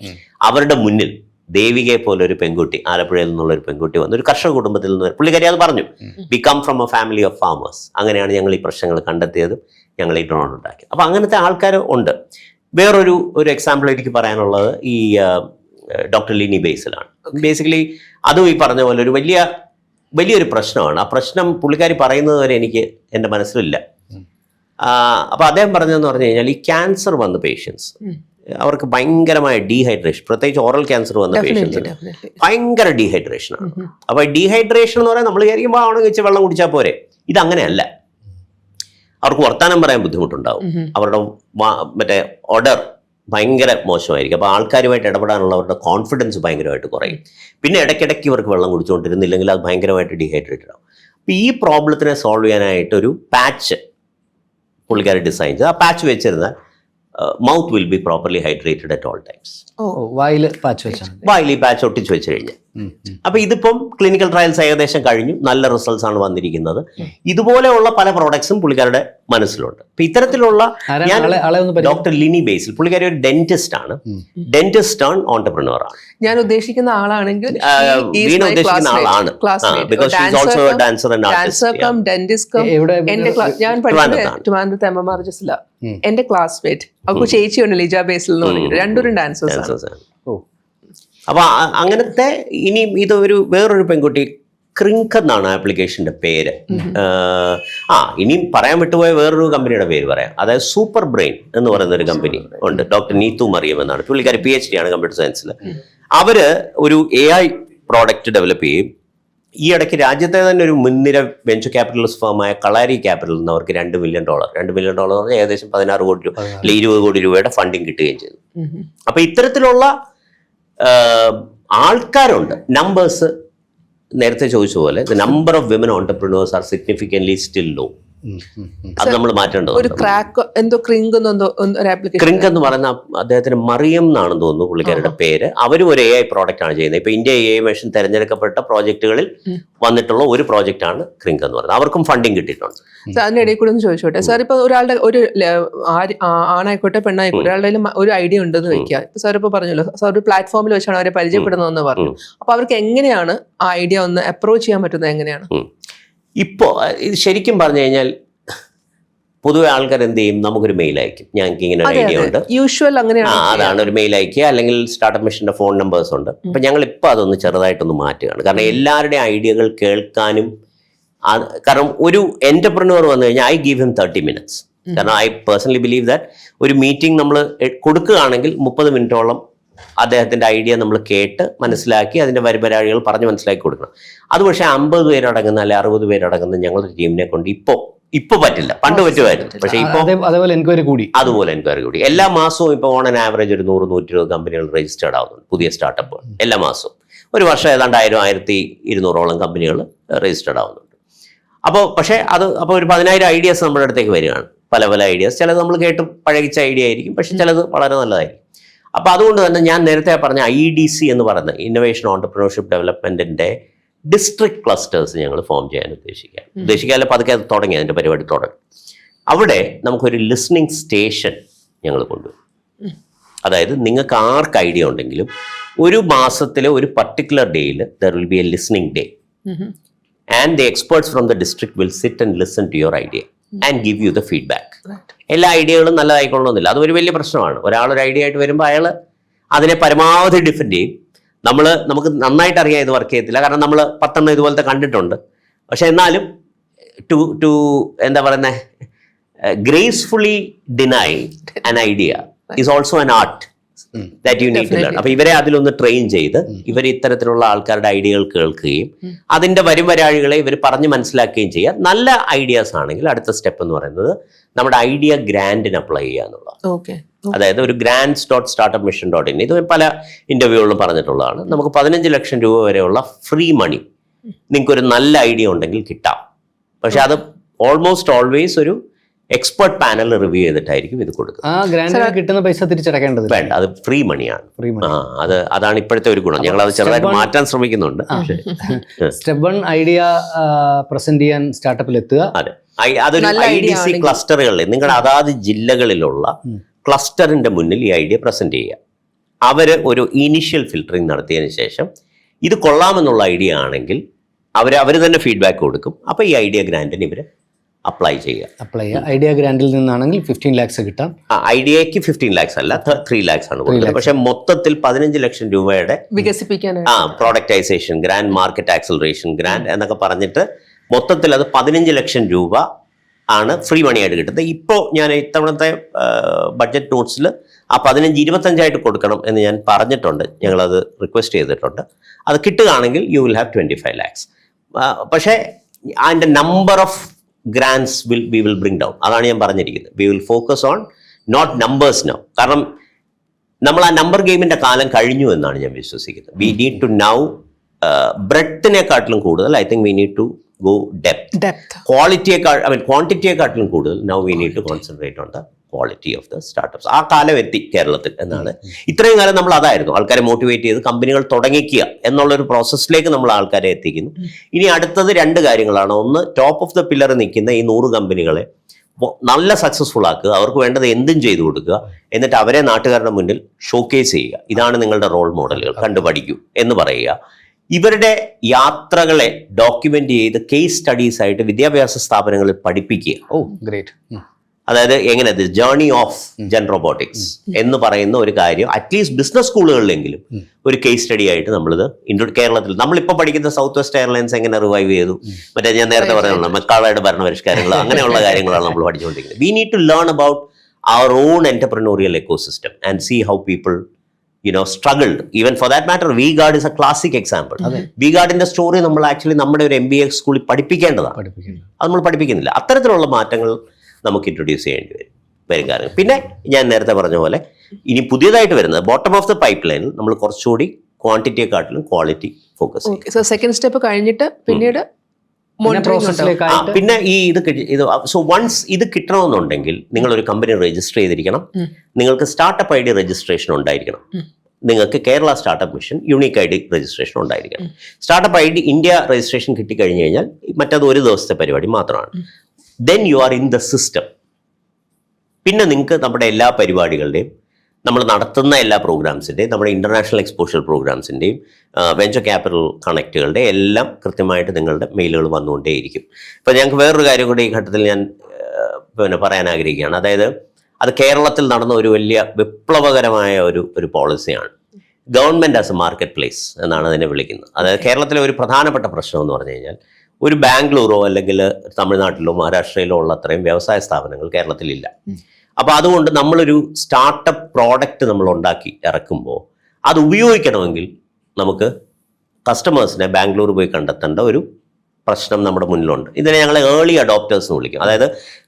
അവരുടെ മുന്നിൽ ദേവികയെ പോലെ ഒരു പെൺകുട്ടി, ആലപ്പുഴയിൽ നിന്നുള്ള ഒരു പെൺകുട്ടി വന്ന് ഒരു കർഷക കുടുംബത്തിൽ നിന്ന് പുള്ളിക്കാരി അത് പറഞ്ഞു, we come from a family of farmers. അങ്ങനെയാണ് ഞങ്ങൾ ഈ പ്രശ്നങ്ങൾ കണ്ടെത്തിയതും ഞങ്ങൾ ഈ ഡ്രോൺ ഉണ്ടാക്കിയത്. അപ്പോൾ അങ്ങനത്തെ ആൾക്കാർ ഉണ്ട്. വേറൊരു എക്സാമ്പിൾ എനിക്ക് പറയാനുള്ളത് ഈ ഡോക്ടർ ലിനി ബേസിലാണ്. ബേസിക്കലി അതും ഈ പറഞ്ഞ പോലെ ഒരു വലിയൊരു പ്രശ്നമാണ്. ആ പ്രശ്നം പുള്ളിക്കാരി പറയുന്നത് വരെ എനിക്ക് എൻ്റെ മനസ്സിലില്ല. അപ്പോൾ അദ്ദേഹം പറഞ്ഞതെന്ന് പറഞ്ഞു കഴിഞ്ഞാൽ ഈ ക്യാൻസർ വന്ന പേഷ്യൻസ് അവർക്ക് ഭയങ്കരമായ ഡീഹൈഡ്രേഷൻ, പ്രത്യേകിച്ച് ഓറൽ ക്യാൻസർ വന്ന പേഷ്യൻസിന് ഭയങ്കര ഡീഹൈഡ്രേഷനാണ്. അപ്പോൾ ഡീഹൈഡ്രേഷൻ എന്ന് പറയാൻ നമ്മൾ വിചാരിക്കുമ്പോൾ ആണെങ്കിൽ വെച്ച് വെള്ളം കുടിച്ചാൽ പോരെ. ഇതങ്ങനെയല്ല. അവർക്ക് വർത്താനം പറയാൻ ബുദ്ധിമുട്ടുണ്ടാവും, അവരുടെ മറ്റേ ഓർഡർ ഭയങ്കര മോശമായിരിക്കും. അപ്പോൾ ആൾക്കാരുമായിട്ട് ഇടപെടാനുള്ള അവരുടെ കോൺഫിഡൻസ് ഭയങ്കരമായിട്ട് കുറയും. പിന്നെ ഇടയ്ക്കിടയ്ക്ക് ഇവർക്ക് വെള്ളം കുടിച്ചുകൊണ്ടിരുന്നില്ലെങ്കിൽ അത് ഭയങ്കരമായിട്ട് ഡീഹൈഡ്രേറ്റഡ് ആവും. അപ്പോൾ ഈ പ്രോബ്ലത്തിനെ സോൾവ് ചെയ്യാനായിട്ടൊരു പാച്ച് പുള്ളിക്കാരി ഡിസൈൻ ചെയ്ത് ആ പാച്ച് വെച്ചിരുന്നാൽ mouth will be properly hydrated at all times. വായിൽ പാച്ച് വെച്ചാൽ വായിൽ ഈ പാച്ച് ഒട്ടിച്ച് വെച്ച് കഴിഞ്ഞാൽ. അപ്പോൾ ഇതിപ്പം ക്ലിനിക്കൽ ട്രയൽസ് ഏകദേശം കഴിഞ്ഞു, നല്ല റിസൾട്ട്സ് ആണ് വന്നിരിക്കുന്നത്. ഇതുപോലെയുള്ള പല പ്രോഡക്ട്സും പുള്ളിക്കാരുടെ മനസ്സിലുണ്ട്. അപ്പൊ ഇത്തരത്തിലുള്ള ഡോക്ടർ ലിനി ബേസിൽ, പുള്ളിക്കാരി ഒരു ഡെന്റിസ്റ്റ് ആണ്, ഡെന്റിസ്റ്റ് ടേൺ ഓൺടർപ്രനർ ആണ്. ഞാൻ ഉദ്ദേശിക്കുന്ന ആളാണെങ്കിൽ വീണ ഉദ്ദേശിക്കുന്ന ആളാണ്, because she is also A dancer and artist. ഞാൻ പഠിച്ചത് ട്രിവാൻഡ്രത്ത് MMRGS. എന്റെ ക്ലാസ്മേറ്റ്, അവർക്ക് ചേച്ചിയുണ്ട് ലിജ ബേസിൽ എന്ന് പറഞ്ഞിട്ട്, രണ്ടുപേരും ഡാൻസേഴ്സ്. അപ്പൊ അങ്ങനത്തെ ഇനി വേറൊരു പെൺകുട്ടി, ക്രിങ്ക് എന്നാണ് ആപ്ലിക്കേഷന്റെ പേര്. ഇനിയും പറയാൻ വിട്ടുപോയ വേറൊരു കമ്പനിയുടെ പേര് പറയാം. അതായത് സൂപ്പർ ബ്രെയിൻ എന്ന് പറയുന്ന ഒരു കമ്പനി ഉണ്ട്. ഡോക്ടർ നീതു മറിയം എന്നാണ് പുള്ളിക്കാരി, PhD ആണ് കമ്പ്യൂട്ടർ സയൻസിൽ. അവര് ഒരു AI പ്രോഡക്റ്റ് ഡെവലപ്പ് ചെയ്യും. ഈ ഇടയ്ക്ക് രാജ്യത്തെ തന്നെ ഒരു മുൻനിര വെഞ്ചർ ക്യാപിറ്റലിസ്റ്റ് ഫേമായ കളാരി ക്യാപിറ്റലിൽ നിന്ന് അവർക്ക് $2 മില്യൺ പറഞ്ഞാൽ ഏകദേശം 16 കോടി രൂപ, 20 കോടി രൂപയുടെ ഫണ്ടിങ് കിട്ടുകയും ചെയ്തു. അപ്പൊ ഇത്തരത്തിലുള്ള ആൾക്കാരുണ്ട്. നമ്പേഴ്സ് നേരത്തെ ചോദിച്ച പോലെ the number of women entrepreneurs are significantly still low. അത് നമ്മൾ മാറ്റേണ്ടത്. ക്രിങ്ക് എന്ന് പറയുന്ന അദ്ദേഹത്തിന് മറിയം എന്നാണെന്ന് തോന്നുന്നു പുള്ളിക്കാരുടെ പേര്. അവരും ഒരു AI പ്രോഡക്റ്റ് ആണ് ചെയ്യുന്നത്. ഇപ്പൊ ഇന്ത്യ AI മിഷൻ തെരഞ്ഞെടുക്കപ്പെട്ട പ്രോജക്റ്റുകളിൽ വന്നിട്ടുള്ള ഒരു പ്രോജക്റ്റ് ആണ് ക്രിങ്ക് എന്ന് പറയുന്നത്. അവർക്കും ഫണ്ടിങ് കിട്ടിയിട്ടുണ്ട്. അതിന്റെ ഇടയിൽ കൂടെ ഒന്ന് ചോദിച്ചോട്ടെ സാർ, ഇപ്പൊ ഒരാളുടെ ഒരു ആണായിക്കോട്ടെ പെണ്ണായിക്കോട്ടെ ഒരാളുടെ ഒരു ഐഡിയ ഉണ്ടെന്ന് വെക്കുക. ഇപ്പൊ സാർ ഇപ്പൊ പറഞ്ഞല്ലോ, സാർ ഒരു പ്ലാറ്റ്ഫോമിൽ വെച്ചാണ് അവരെ പരിചയപ്പെടുന്നതെന്ന് പറഞ്ഞു. അപ്പൊ അവർക്ക് എങ്ങനെയാണ് ആ ഐഡിയ ഒന്ന് അപ്രോച്ച് ചെയ്യാൻ പറ്റുന്നത്? എങ്ങനെയാണ് ഇപ്പോൾ ഇത് ശരിക്കും പറഞ്ഞു കഴിഞ്ഞാൽ പൊതുവെ ആൾക്കാർ എന്ത് ചെയ്യും, നമുക്കൊരു മെയിൽ അയക്കും, ഞങ്ങൾക്ക് ഇങ്ങനെ ഒരു ഐഡിയ ഉണ്ട്, യൂഷ്വൽ അങ്ങനെയാണ്. അതാണ് ഒരു മെയിൽ അയക്കുക, അല്ലെങ്കിൽ സ്റ്റാർട്ടപ്പ് മിഷന്റെ ഫോൺ നമ്പേഴ്സ് ഉണ്ട്. അപ്പം ഞങ്ങൾ ഇപ്പോൾ അതൊന്ന് ചെറുതായിട്ടൊന്ന് മാറ്റുകയാണ്. കാരണം എല്ലാവരുടെയും ഐഡിയകൾ കേൾക്കാനും, കാരണം ഒരു എന്റർപ്രന്യൂർ വന്നു കഴിഞ്ഞാൽ ഐ ഗീവ് ഹിം 30 minutes. കാരണം ഐ പേഴ്സണലി ബിലീവ് ദാറ്റ് ഒരു മീറ്റിംഗ് നമ്മൾ കൊടുക്കുകയാണെങ്കിൽ 30 മിനിറ്റോളം അദ്ദേഹത്തിൻ്റെ ഐഡിയ നമ്മൾ കേട്ട് മനസ്സിലാക്കി അതിൻ്റെ വരുപരാഴികൾ പറഞ്ഞ് മനസ്സിലാക്കി കൊടുക്കണം. അത് പക്ഷേ 50 പേരടങ്ങുന്ന അല്ലെ 60 പേരടങ്ങുന്ന ഞങ്ങളുടെ ടീമിനെ കൊണ്ട് ഇപ്പോൾ പറ്റില്ല. പണ്ട് പറ്റുമായിരുന്നു, പക്ഷേ ഇപ്പോൾ അതുപോലെ എൻക്വയറി കൂടി. എല്ലാ മാസവും ഇപ്പോൾ ഓൺ ആൻ ആവറേജ് ഒരു 100-120 കമ്പനികൾ രജിസ്റ്റേർഡ് ആവുന്നുണ്ട്, പുതിയ സ്റ്റാർട്ടപ്പുകൾ. എല്ലാ മാസവും ഒരു വർഷം ഏതാണ്ട് 1000-1200 കമ്പനികൾ രജിസ്റ്റേർഡ് ആവുന്നുണ്ട്. പക്ഷേ അപ്പോൾ ഒരു 10,000 ഐഡിയാസ് നമ്മുടെ അടുത്തേക്ക് വരികയാണ്. പല ഐഡിയാസ്. ചിലത് നമ്മൾ കേട്ട് പഴകിച്ച ഐഡിയ ആയിരിക്കും, പക്ഷെ ചിലത് വളരെ നല്ലതായിരിക്കും. അപ്പോൾ അതുകൊണ്ട് തന്നെ ഞാൻ നേരത്തെ പറഞ്ഞ IDC എന്ന് പറയുന്ന ഇന്നോവേഷൻ ഓൺടർപ്രണർഷിപ്പ് ഡെവലപ്മെന്റിന്റെ ഡിസ്ട്രിക്ട് ക്ലസ്റ്റേഴ്സ് ഞങ്ങൾ ഫോം ചെയ്യാൻ ഉദ്ദേശിക്കാതെ പതുക്കെ അത് തുടങ്ങി, അതിൻ്റെ പരിപാടി തുടങ്ങി. അവിടെ നമുക്കൊരു ലിസണിങ് സ്റ്റേഷൻ ഞങ്ങൾ കൊണ്ടുവരും. അതായത് നിങ്ങൾക്ക് ആർക്ക് ഐഡിയ ഉണ്ടെങ്കിലും ഒരു മാസത്തിലെ ഒരു പർട്ടിക്കുലർ ഡേയിൽ there will be a listening day, and the experts from the district will sit and listen to your idea and give you the feedback. എല്ലാ ഐഡിയകളും നല്ലതായിക്കൊള്ളണമെന്നില്ല. അതൊരു വലിയ പ്രശ്നമാണ്. ഒരാളൊരു ഐഡിയ ആയിട്ട് വരുമ്പോൾ അയാൾ അതിനെ പരമാവധി ഡിഫെൻഡ് ചെയ്യും. നമുക്ക് നന്നായിട്ട് അറിയാം ഇത് വർക്ക് ചെയ്യത്തില്ല, കാരണം നമ്മൾ 10 ഇതുപോലത്തെ കണ്ടിട്ടുണ്ട്. പക്ഷെ എന്നാലും ടു എന്താ പറയുന്നത്, gracefully deny an idea is also an art that you need to learn. അപ്പൊ ഇവരെ അതിലൊന്ന് ട്രെയിൻ ചെയ്ത് ഇവർ ഇത്തരത്തിലുള്ള ആൾക്കാരുടെ ഐഡിയകൾ കേൾക്കുകയും അതിന്റെ വരുംവരാഴികളെ ഇവർ പറഞ്ഞ് മനസ്സിലാക്കുകയും ചെയ്യുക. നല്ല ഐഡിയാസ് ആണെങ്കിൽ അടുത്ത സ്റ്റെപ്പ് എന്ന് പറയുന്നത് നമ്മുടെ ഐഡിയ ഗ്രാൻഡിന് അപ്ലൈ ചെയ്യുക എന്നുള്ളതാണ്. അതായത് ഒരു grants.startupmission.in, ഇത് പല ഇന്റർവ്യൂകളിലും പറഞ്ഞിട്ടുള്ളതാണ്. നമുക്ക് 15 ലക്ഷം രൂപ വരെയുള്ള ഫ്രീ മണി നിങ്ങൾക്കൊരു നല്ല ഐഡിയ ഉണ്ടെങ്കിൽ കിട്ടാം. പക്ഷെ അത് ഓൾമോസ്റ്റ് ഓൾവേസ് ഒരു എക്സ്പെർട്ട് പാനൽ റിവ്യൂ ചെയ്തിട്ടായിരിക്കും ഇത് കൊടുക്കുന്നത്. കിട്ടുന്ന പൈസ തിരിച്ചടക്കേണ്ടത് വേണ്ട, അത് ഫ്രീ മണിയാണ്. അതാണ് ഇപ്പോഴത്തെ ഒരു ഗുണം. ഞങ്ങൾ അത് ചെറുതായിട്ട് മാറ്റാൻ ശ്രമിക്കുന്നുണ്ട്. സ്റ്റെപ്പ് 1 ഐഡിയ പ്രസന്റ് ചെയ്യാൻ സ്റ്റാർട്ടപ്പിൽ എത്തുക. അതെ, അതൊരു IDC ക്ലസ്റ്ററുകളിൽ നിങ്ങളുടെ അതാത് ജില്ലകളിലുള്ള ക്ലസ്റ്ററിന്റെ മുന്നിൽ ഈ ഐഡിയ പ്രസന്റ് ചെയ്യുക. അവർ ഒരു ഇനിഷ്യൽ ഫിൽറ്ററിങ് നടത്തിയതിന് ശേഷം ഇത് കൊള്ളാമെന്നുള്ള ഐഡിയ ആണെങ്കിൽ അവർ തന്നെ ഫീഡ്ബാക്ക് കൊടുക്കും. അപ്പോൾ ഈ ഐഡിയ ഗ്രാൻറ്റിന് ഇവർ അപ്ലൈ ചെയ്യുക. ഐഡിയ ഗ്രാൻഡിൽ നിന്നാണെങ്കിൽ 15 lakhs കിട്ടാം. ഐഡിയക്ക് 15 lakhs അല്ല, 3 lakhs ആണ് കൊടുക്കുന്നത്. പക്ഷെ മൊത്തത്തിൽ 15 ലക്ഷം രൂപയുടെ വികസിപ്പിക്കാനായിട്ട് പ്രോഡക്റ്റൈസേഷൻ ഗ്രാൻഡ്, മാർക്കറ്റ് ആക്സലറേഷൻ ഗ്രാൻഡ് എന്നൊക്കെ പറഞ്ഞിട്ട് മൊത്തത്തിൽ അത് 15 ലക്ഷം രൂപ ആണ് ഫ്രീ മണിയായിട്ട് കിട്ടുന്നത്. ഇപ്പോൾ ഞാൻ ഇത്തവണത്തെ ബഡ്ജറ്റ് നോട്ട്സിൽ ആ 15-25 കൊടുക്കണം എന്ന് ഞാൻ പറഞ്ഞിട്ടുണ്ട്. ഞങ്ങളത് റിക്വസ്റ്റ് ചെയ്തിട്ടുണ്ട്. അത് കിട്ടുകയാണെങ്കിൽ യു വിൽ ഹാവ് 25 lakhs. പക്ഷേ അതിൻ്റെ number of grants we will bring down. അതാണ് ഞാൻ പറഞ്ഞിരിക്കുന്നത്. We will focus on not numbers now. കാരണം നമ്മൾ ആ നമ്പർ ഗെയിമിൻ്റെ കാലം കഴിഞ്ഞു എന്നാണ് ഞാൻ വിശ്വസിക്കുന്നത്. വി നീഡ് ടു നൗ ബ്രെഡ്ത്തിനെക്കാട്ടിലും കൂടുതൽ I think we need to go depth. ക്വാണ്ടിറ്റിയെക്കാട്ടിലും കൂടുതൽ now we need to concentrate on the quality of the startups. ആ കാലം എത്തി കേരളത്തിൽ എന്നാണ്. ഇത്രയും കാലം നമ്മൾ അതായിരുന്നു, ആൾക്കാരെ മോട്ടിവേറ്റ് ചെയ്ത് കമ്പനികൾ തുടങ്ങിക്കുക എന്നുള്ളൊരു പ്രോസസ്സിലേക്ക് നമ്മൾ ആൾക്കാരെ എത്തിക്കുന്നു. ഇനി അടുത്തത് 2 കാര്യങ്ങളാണ്. ഒന്ന്, ടോപ്പ് ഓഫ് ദ പില്ലർ നിൽക്കുന്ന ഈ 100 കമ്പനികളെ നല്ല സക്സസ്ഫുൾ ആക്കുക, അവർക്ക് വേണ്ടത് എന്തും ചെയ്തു കൊടുക്കുക, എന്നിട്ട് അവരെ നാട്ടുകാരുടെ മുന്നിൽ ഷോക്കേസ് ചെയ്യുക. ഇതാണ് നിങ്ങളുടെ റോൾ മോഡലുകൾ, കണ്ടുപഠിക്കൂ എന്ന് പറയുക. ഇവരുടെ യാത്രകളെ ഡോക്യുമെന്റ് ചെയ്ത് കേസ് സ്റ്റഡീസ് ആയിട്ട് വിദ്യാഭ്യാസ സ്ഥാപനങ്ങളിൽ പഠിപ്പിക്കുക. അതായത് എങ്ങനെ ജേർണി ഓഫ് ജെൻ റോബോട്ടിക്സ് എന്ന് പറയുന്ന ഒരു കാര്യം അറ്റ്ലീസ്റ്റ് ബിസിനസ് സ്കൂളുകളിലെങ്കിലും ഒരു കേസ് സ്റ്റഡി ആയിട്ട് നമ്മളിത് കേരളത്തിൽ നമ്മളിപ്പോൾ പഠിക്കുന്ന സൗത്ത് വെസ്റ്റ് എയർലൈൻസ് എങ്ങനെ റിവൈവ് ചെയ്തു, മറ്റേ ഞാൻ നേരത്തെ പറഞ്ഞല്ലോ മെക്കാളയുടെ ഭരണപരിഷ്കാരങ്ങൾ, അങ്ങനെയുള്ള കാര്യങ്ങളാണ് നമ്മൾ പഠിച്ചുകൊണ്ടിരിക്കുന്നത്. We need to learn about our own entrepreneurial ecosystem and see how people struggled. Even for that matter, V-Guard is a classic example. V-Guardന്റെ സ്റ്റോറി നമ്മൾ ആക്ച്വലി നമ്മുടെ ഒരു MBA സ്കൂളിൽ പഠിപ്പിക്കേണ്ടതാണ്. അത് നമ്മൾ പഠിപ്പിക്കുന്നില്ല. അത്തരത്തിലുള്ള മാറ്റങ്ങൾ നമുക്ക് ഇൻട്രൊഡ്യൂസ് ചെയ്യേണ്ടി വരും കാര്യം. പിന്നെ ഞാൻ നേരത്തെ പറഞ്ഞ പോലെ ഇനി പുതിയതായിട്ട് വരുന്നത് ബോട്ടം ഓഫ് ദ പൈപ്പ് ലൈനിൽ നമ്മൾ കുറച്ചുകൂടി ക്വാണ്ടിറ്റിയെക്കാട്ടിലും ക്വാളിറ്റി ഫോക്കസ് ചെയ്യും. സെക്കൻഡ് സ്റ്റെപ്പ് കഴിഞ്ഞിട്ട് പിന്നീട് പിന്നെ സോ വൺസ് ഇത് കിട്ടണമെന്നുണ്ടെങ്കിൽ നിങ്ങൾ ഒരു കമ്പനി രജിസ്റ്റർ ചെയ്തിരിക്കണം. നിങ്ങൾക്ക് സ്റ്റാർട്ടപ്പ് ID രജിസ്ട്രേഷൻ ഉണ്ടായിരിക്കണം. നിങ്ങൾക്ക് Kerala startup mission unique ID registration ഉണ്ടായിരിക്കണം. സ്റ്റാർട്ടപ്പ് ID ഇന്ത്യ രജിസ്ട്രേഷൻ കിട്ടിക്കഴിഞ്ഞ് കഴിഞ്ഞാൽ മറ്റത് ഒരു ദിവസത്തെ പരിപാടി മാത്രമാണ്. Then you are in the system. പിന്നെ നിങ്ങൾക്ക് നമ്മുടെ എല്ലാ പരിപാടികളുടെയും, നമ്മൾ നടത്തുന്ന എല്ലാ പ്രോഗ്രാംസിൻ്റെയും, നമ്മുടെ ഇൻ്റർനാഷണൽ എക്സ്പോഷർ പ്രോഗ്രാംസിൻ്റെയും വെഞ്ചർ ക്യാപിറ്റൽ കണക്റ്റുകളുടെ എല്ലാം കൃത്യമായിട്ട് നിങ്ങളുടെ മെയിലുകൾ വന്നുകൊണ്ടേയിരിക്കും. ഇപ്പോൾ ഞങ്ങൾക്ക് വേറൊരു കാര്യം കൂടി ഈ ഘട്ടത്തിൽ ഞാൻ പറയാൻ ആഗ്രഹിക്കുകയാണ്. അതായത് അത് കേരളത്തിൽ നടന്ന ഒരു വലിയ വിപ്ലവകരമായ ഒരു പോളിസിയാണ്. Government as a market place എന്നാണ് അതിനെ വിളിക്കുന്നത്. അതായത് കേരളത്തിലെ ഒരു പ്രധാനപ്പെട്ട പ്രശ്നം എന്ന് പറഞ്ഞു കഴിഞ്ഞാൽ ഒരു ബാംഗ്ലൂരോ അല്ലെങ്കിൽ തമിഴ്നാട്ടിലോ മഹാരാഷ്ട്രയിലോ ഉള്ള അത്രയും വ്യവസായ സ്ഥാപനങ്ങൾ കേരളത്തിലില്ല. അപ്പോൾ അതുകൊണ്ട് നമ്മളൊരു സ്റ്റാർട്ടപ്പ് പ്രോഡക്റ്റ് നമ്മൾ ഉണ്ടാക്കി ഇറക്കുമ്പോൾ അത് ഉപയോഗിക്കണമെങ്കിൽ നമുക്ക് കസ്റ്റമേഴ്സിനെ ബാംഗ്ലൂർ പോയി കണ്ടെത്തേണ്ട ഒരു പ്രശ്നം നമ്മുടെ മുന്നിലുണ്ട്. ഇതിനെ ഞങ്ങൾ ഏർലി അഡോപ്റ്റേഴ്സ് എന്ന് വിളിക്കും. അതായത്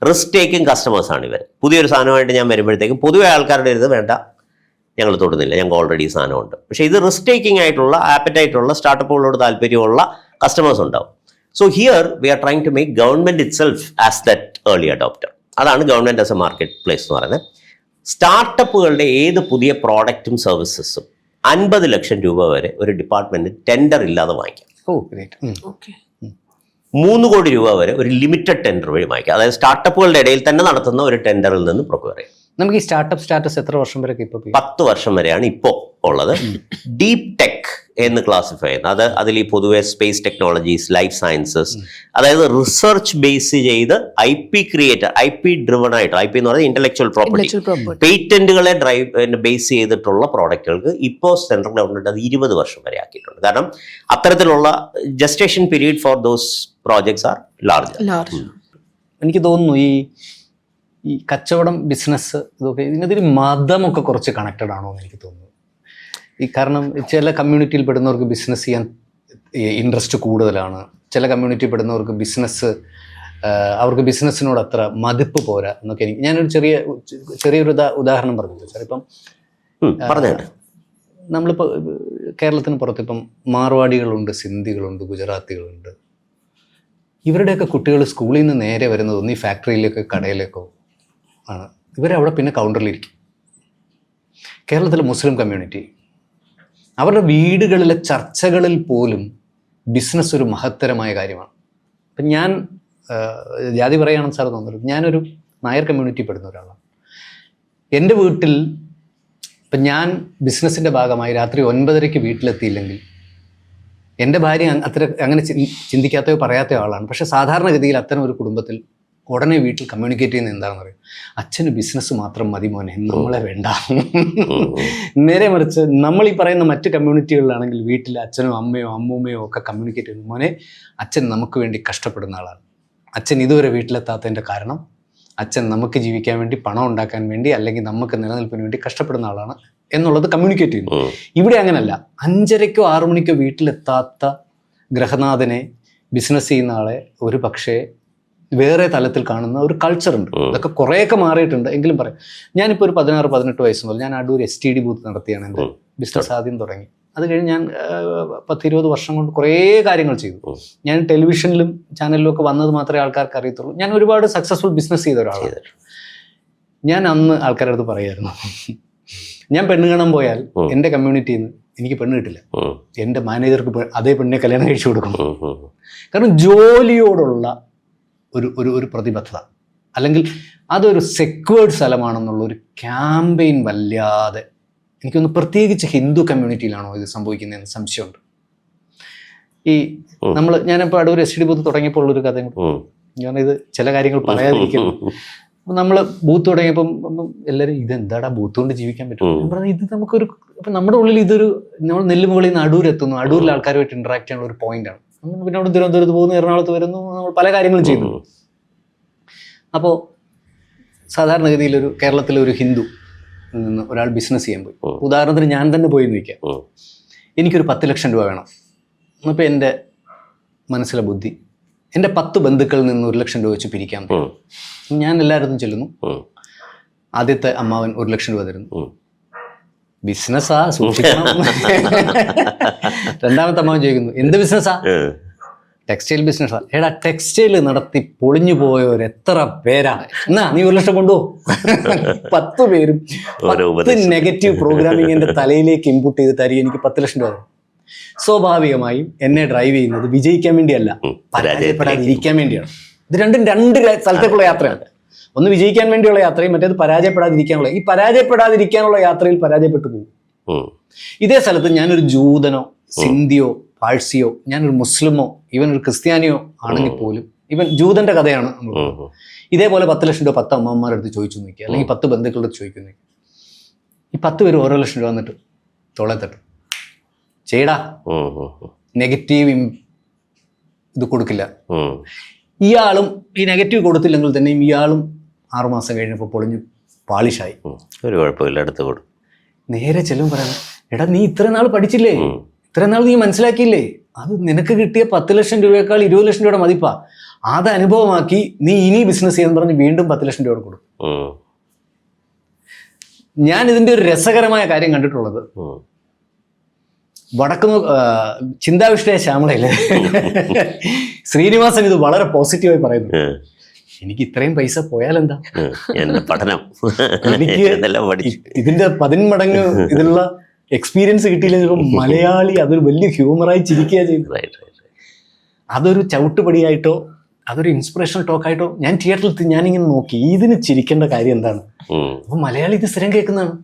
റിസ്ക് ടേക്കിംഗ് കസ്റ്റമേഴ്സാണ് ഇവർ. പുതിയൊരു സാധനമായിട്ട് ഞാൻ വരുമ്പോഴത്തേക്കും പൊതുവെ ആൾക്കാരുടെ ഇത് വേണ്ട, ഞങ്ങൾ തൊടുന്നില്ല, ഞങ്ങൾക്ക് ഓൾറെഡി സാധനമുണ്ട്. പക്ഷേ ഇത് റിസ്ക് ടേക്കിംഗ് ആയിട്ടുള്ള ആപ്പറ്റൈറ്റുള്ള സ്റ്റാർട്ടപ്പുകളോട് താല്പര്യമുള്ള കസ്റ്റമേഴ്സ് ഉണ്ടാവും. So here we are trying to make government itself as that early adopter. അതാണ് government as a market place എന്ന് പറയുന്നത്. സ്റ്റാർട്ടപ്പുകളുടെ ഏത് പുതിയ പ്രോഡക്റ്റും സർവീസസും 50 ലക്ഷം രൂപ വരെ ഒരു ഡിപ്പാർട്ട്മെൻറ്റ് ടെൻഡർ ഇല്ലാതെ വാങ്ങിക്കാം. 3 കോടി രൂപ വരെ ഒരു ലിമിറ്റഡ് ടെൻഡർ വഴി വാങ്ങിക്കാം. അതായത് സ്റ്റാർട്ടപ്പുകളുടെ ഇടയിൽ തന്നെ നടത്തുന്ന ഒരു ടെൻഡറിൽ നിന്ന് പ്രൊക്യൂർ ചെയ്യാം. നമുക്ക് ഈ സ്റ്റാർട്ടപ്പ് സ്റ്റാറ്റസ് എത്ര വർഷം വരെ? ഇപ്പോൾ 10 വർഷം വരെയാണ് ഇപ്പോൾ ഉള്ളത്. ഡീപ് ടെക് എന്ന് ക്ലാസിഫൈ ചെയ്യുന്നത് അതിൽ ഈ പൊതുവെ സ്പേസ് ടെക്നോളജീസ്, ലൈഫ് സയൻസസ്, അതായത് റിസർച്ച് ബേസ് ചെയ്ത് IP ക്രിയേറ്റർ, IP ഡ്രിവൺ ആയിട്ട്, IP എന്ന് പറയുന്നത് ഇന്റലക്ച്വൽ പ്രോപ്പർട്ടി, പേറ്റന്റുകളെ ബേസ് ചെയ്തിട്ടുള്ള പ്രോഡക്റ്റുകൾക്ക് ഇപ്പോൾ സെൻട്രൽ ഗവൺമെന്റ് അത് 20 വർഷം വരെ ആക്കിയിട്ടുണ്ട്. കാരണം അത്തരത്തിലുള്ള gestation period for those projects are large. എനിക്ക് തോന്നുന്നു ഈ കച്ചവടം, ബിസിനസ്, ഇതൊക്കെ ഇതിനൊരു മതമൊക്കെ കുറച്ച് കണക്റ്റഡ് ആണോ എന്ന് എനിക്ക് തോന്നുന്നു. കാരണം ചില കമ്മ്യൂണിറ്റിയിൽ പെടുന്നവർക്ക് ബിസിനസ് ചെയ്യാൻ ഇൻട്രസ്റ്റ് കൂടുതലാണ്, ചില കമ്മ്യൂണിറ്റിയിൽ പെടുന്നവർക്ക് അവർക്ക് ബിസിനസ്സിനോട് അത്ര മതിപ്പ് പോരാ എന്നൊക്കെ. ഞാനൊരു ചെറിയൊരു ഉദാഹരണം പറഞ്ഞു സാർ. ഇപ്പം നമ്മളിപ്പോൾ കേരളത്തിന് പുറത്തിപ്പം മാർവാടികളുണ്ട്, സിന്ധികളുണ്ട്, ഗുജറാത്തികളുണ്ട്. ഇവരുടെയൊക്കെ കുട്ടികൾ സ്കൂളിൽ നിന്ന് നേരെ വരുന്നത് ഒന്നീ ഫാക്ടറിയിലേക്കോ കടയിലേക്കോ ആണ്. ഇവരവിടെ പിന്നെ കൗണ്ടറിലിരിക്കും. കേരളത്തിലെ മുസ്ലിം കമ്മ്യൂണിറ്റി അവരുടെ വീടുകളിലെ ചർച്ചകളിൽ പോലും ബിസിനസ് ഒരു മഹത്തരമായ കാര്യമാണ്. അപ്പം ഞാൻ ജാതി പറയുകയാണെന്ന് സാർ തോന്നുന്നത്, ഞാനൊരു നായർ കമ്മ്യൂണിറ്റി പെടുന്ന ഒരാളാണ്. എൻ്റെ വീട്ടിൽ ഇപ്പം ഞാൻ ബിസിനസ്സിൻ്റെ ഭാഗമായി രാത്രി 9:30 വീട്ടിലെത്തിയില്ലെങ്കിൽ എൻ്റെ ഭാര്യ അങ്ങനെ ചിന്തിക്കാത്തയോ പറയാത്തയോ ആളാണ്. പക്ഷേ സാധാരണഗതിയിൽ അത്തരം ഒരു കുടുംബത്തിൽ ഉടനെ വീട്ടിൽ കമ്മ്യൂണിക്കേറ്റ് ചെയ്യുന്നത് എന്താണെന്ന് പറയും, അച്ഛന് ബിസിനസ് മാത്രം മതി മോനെ, നമ്മളെ വേണ്ട. നേരെ മറിച്ച് നമ്മൾ ഈ പറയുന്ന മറ്റ് കമ്മ്യൂണിറ്റികളിലാണെങ്കിൽ വീട്ടിൽ അച്ഛനോ അമ്മയോ അമ്മൂമ്മയോ ഒക്കെ കമ്മ്യൂണിക്കേറ്റ് ചെയ്യുന്നു, മോനെ അച്ഛൻ നമുക്ക് വേണ്ടി കഷ്ടപ്പെടുന്ന ആളാണ്, അച്ഛൻ ഇതുവരെ വീട്ടിലെത്താത്തതിൻ്റെ കാരണം അച്ഛൻ നമുക്ക് ജീവിക്കാൻ വേണ്ടി, പണം ഉണ്ടാക്കാൻ വേണ്ടി, അല്ലെങ്കിൽ നമുക്ക് നിലനിൽപ്പിന് വേണ്ടി കഷ്ടപ്പെടുന്ന ആളാണ് എന്നുള്ളത് കമ്മ്യൂണിക്കേറ്റ് ചെയ്യുന്നു. ഇവിടെ അങ്ങനല്ല. 5:30 6 മണിക്കോ വീട്ടിലെത്താത്ത ഗ്രഹനാഥനെ ബിസിനസ് ചെയ്യുന്ന ആളെ ഒരു പക്ഷേ വേറെ തലത്തിൽ കാണുന്ന ഒരു കൾച്ചറുണ്ട്. അതൊക്കെ കുറേയൊക്കെ മാറിയിട്ടുണ്ട് എങ്കിലും പറയാം. ഞാനിപ്പോൾ ഒരു 16-18 വയസ്സ് മുതൽ ഞാൻ അടൂർ STD ബൂത്ത് നടത്തിയാണ് എൻ്റെ ബിസിനസ് ആദ്യം തുടങ്ങി. അത് കഴിഞ്ഞ് ഞാൻ 10-20 വർഷം കൊണ്ട് കുറേ കാര്യങ്ങൾ ചെയ്തു. ഞാൻ ടെലിവിഷനിലും ചാനലിലും ഒക്കെ വന്നത് മാത്രമേ ആൾക്കാർക്ക് അറിയത്തുള്ളൂ. ഞാൻ ഒരുപാട് സക്സസ്ഫുൾ ബിസിനസ് ചെയ്ത ഒരാളാണ്. ഞാൻ അന്ന് ആൾക്കാരുടെ അടുത്ത് പറയായിരുന്നു, ഞാൻ പെണ്ണ് കാണാൻ പോയാൽ എൻ്റെ കമ്മ്യൂണിറ്റിയിൽ നിന്ന് എനിക്ക് പെണ്ണ് കിട്ടില്ല, എൻ്റെ മാനേജർക്ക് അതേ പെണ്ണിനെ കല്യാണം കഴിച്ചു കൊടുക്കും. കാരണം ജോലിയോടുള്ള ഒരു പ്രതിബദ്ധത, അല്ലെങ്കിൽ അതൊരു സെക്വേർഡ് സ്ഥലമാണെന്നുള്ളൊരു ക്യാമ്പയിൻ വല്ലാതെ എനിക്കൊന്ന്, പ്രത്യേകിച്ച് ഹിന്ദു കമ്മ്യൂണിറ്റിയിലാണോ ഇത് സംഭവിക്കുന്നതെന്ന് സംശയമുണ്ട്. ഈ ഞാനിപ്പോൾ അടൂർ STD ബൂത്ത് തുടങ്ങിയപ്പോൾ ഉള്ളൊരു കഥ, കാരണം ഇത് ചില കാര്യങ്ങൾ പറയാതിരിക്കുന്നു. നമ്മൾ ബൂത്ത് തുടങ്ങിയപ്പം എല്ലാവരും ഇതെന്താടാ ബൂത്ത് കൊണ്ട് ജീവിക്കാൻ പറ്റും, ഇത് നമുക്കൊരു, അപ്പം നമ്മുടെ ഉള്ളിൽ ഇതൊരു, നമ്മൾ നെല്ലുമുകളിൽ നിന്ന് അടൂരെത്തുന്നു, അടൂരിലെ ആൾക്കാരുമായിട്ട് ഇന്ററാക്ട് ചെയ്യാനുള്ള ഒരു പോയിന്റാണ്. പിന്നെ അവിടെ തിരുവനന്തപുരത്ത് പോകുന്നു, എറണാകുളത്ത് വരുന്നു, നമ്മൾ പല കാര്യങ്ങളും ചെയ്യുന്നു. അപ്പോൾ സാധാരണഗതിയിൽ കേരളത്തിലെ ഒരു ഹിന്ദു നിന്ന് ഒരാൾ ബിസിനസ് ചെയ്യാൻ പോയി. ഉദാഹരണത്തിന് ഞാൻ തന്നെ പോയി നിൽക്കാം, എനിക്കൊരു 10 ലക്ഷം രൂപ വേണം. അപ്പോൾ എൻ്റെ മനസ്സിലെ ബുദ്ധി, എൻ്റെ 10 ബന്ധുക്കളിൽ നിന്ന് 1 ലക്ഷം രൂപ വെച്ച് പിരിക്കാൻ പറ്റും. ഞാൻ എല്ലായിടത്തും ചെല്ലുന്നു. ആദ്യത്തെ അമ്മാവൻ 1 ലക്ഷം രൂപ തരുന്നു, ബിസിനസ്സാ സൂക്ഷിക്കണം. രണ്ടാമത്തെ അമ്മാവൻ ചോദിക്കുന്നു, എന്ത് ബിസിനസ്സാ? ടെക്സ്റ്റൈൽ ബിസിനസ്സാ. എടാ, ടെക്സ്റ്റൈൽ നടത്തി പൊളിഞ്ഞു പോയവർ എത്ര പേരാണ്, എന്നാ നീ 1 ലക്ഷം കൊണ്ടുപോ. 10 പേരും 10 നെഗറ്റീവ് പ്രോഗ്രാമിംഗ് എൻ്റെ തലയിലേക്ക് ഇൻപുട്ട് ചെയ്ത് തരി, എനിക്ക് 10 ലക്ഷം രൂപ. സ്വാഭാവികമായും എന്നെ ഡ്രൈവ് ചെയ്യുന്നത് വിജയിക്കാൻ വേണ്ടിയല്ല, പരാജയപ്പെടാതിരിക്കാൻ വേണ്ടിയാണ്. ഇത് രണ്ടും 2 സ്ഥലത്തേക്കുള്ള യാത്രയാണ്. ഒന്ന് വിജയിക്കാൻ വേണ്ടിയുള്ള യാത്രയും മറ്റേത് പരാജയപ്പെടാതിരിക്കാനുള്ള. ഈ പരാജയപ്പെടാതിരിക്കാനുള്ള യാത്രയിൽ പരാജയപ്പെട്ടു പോകും. ഇതേ സ്ഥലത്ത് ഞാനൊരു ജൂതനോ സിന്ധിയോ പാഴ്സിയോ, ഞാനൊരു മുസ്ലിമോ ഈവൻ ഒരു ക്രിസ്ത്യാനിയോ ആണെങ്കിൽ പോലും, ഇവൻ ജൂതന്റെ കഥയാണ് നമ്മൾ. ഇതേപോലെ 10 ലക്ഷം രൂപ 10 അമ്മമാരുടെ അടുത്ത് ചോദിച്ചു നോക്കി, അല്ലെങ്കിൽ 10 ബന്ധുക്കളുടെ അടുത്ത് ചോദിക്കുന്നു. ഈ 10 പേര് ഓരോ ലക്ഷം രൂപ വന്നിട്ട് തോളെ തട്ടും, ചെയ്യടാ, നെഗറ്റീവ് ഇത് കൊടുക്കില്ല. ഇയാളും ഈ നെഗറ്റീവ് കൊടുത്തില്ലെങ്കിൽ തന്നെയും ഇയാളും 6 മാസം കഴിഞ്ഞപ്പോൾ പൊളിഞ്ഞു പാളിഷായി. ഒരു കുഴപ്പമില്ല, അടുത്ത് കൊടുക്കും. നേരെ ചെല്ലും പറയുന്നത്, എടാ നീ ഇത്ര നാൾ പഠിച്ചില്ലേ, ഇത്ര നാൾ നീ മനസ്സിലാക്കിയില്ലേ, അത് നിനക്ക് കിട്ടിയ 10 ലക്ഷം രൂപയേക്കാൾ 20 ലക്ഷം രൂപയുടെ മതിപ്പാ, അത് അനുഭവമാക്കി നീ ഇനി ബിസിനസ് ചെയ്യാന്ന് പറഞ്ഞ് വീണ്ടും 10 ലക്ഷം രൂപ കൊടുക്കും. ഞാൻ ഇതിന്റെ ഒരു രസകരമായ കാര്യം കണ്ടിട്ടുള്ളത്, വടക്കുന്നു ചിന്താവിഷ്ടയ ശ്യാമളയില് ശ്രീനിവാസൻ ഇത് വളരെ പോസിറ്റീവായി പറയുന്നു. എനിക്ക് ഇത്രയും പൈസ പോയാലെന്താ, പഠനം എനിക്ക് ഇതിന്റെ 10 മടങ്ങ് ഇതിലുള്ള എക്സ്പീരിയൻസ് കിട്ടിയില്ലെങ്കിൽ മലയാളി അതൊരു വലിയ ഹ്യൂമറായി ചിരിക്കുക ചെയ്യുന്നത്. അതൊരു ചവിട്ടുപടിയായിട്ടോ അതൊരു ഇൻസ്പിറേഷണൽ ടോക്കായിട്ടോ ഞാൻ തിയേറ്ററിൽ ഞാനിങ്ങനെ നോക്കി, ഇതിന് ചിരിക്കേണ്ട കാര്യം എന്താണ്? അപ്പൊ മലയാളി ഇത് സ്ഥിരം കേൾക്കുന്നതാണ്.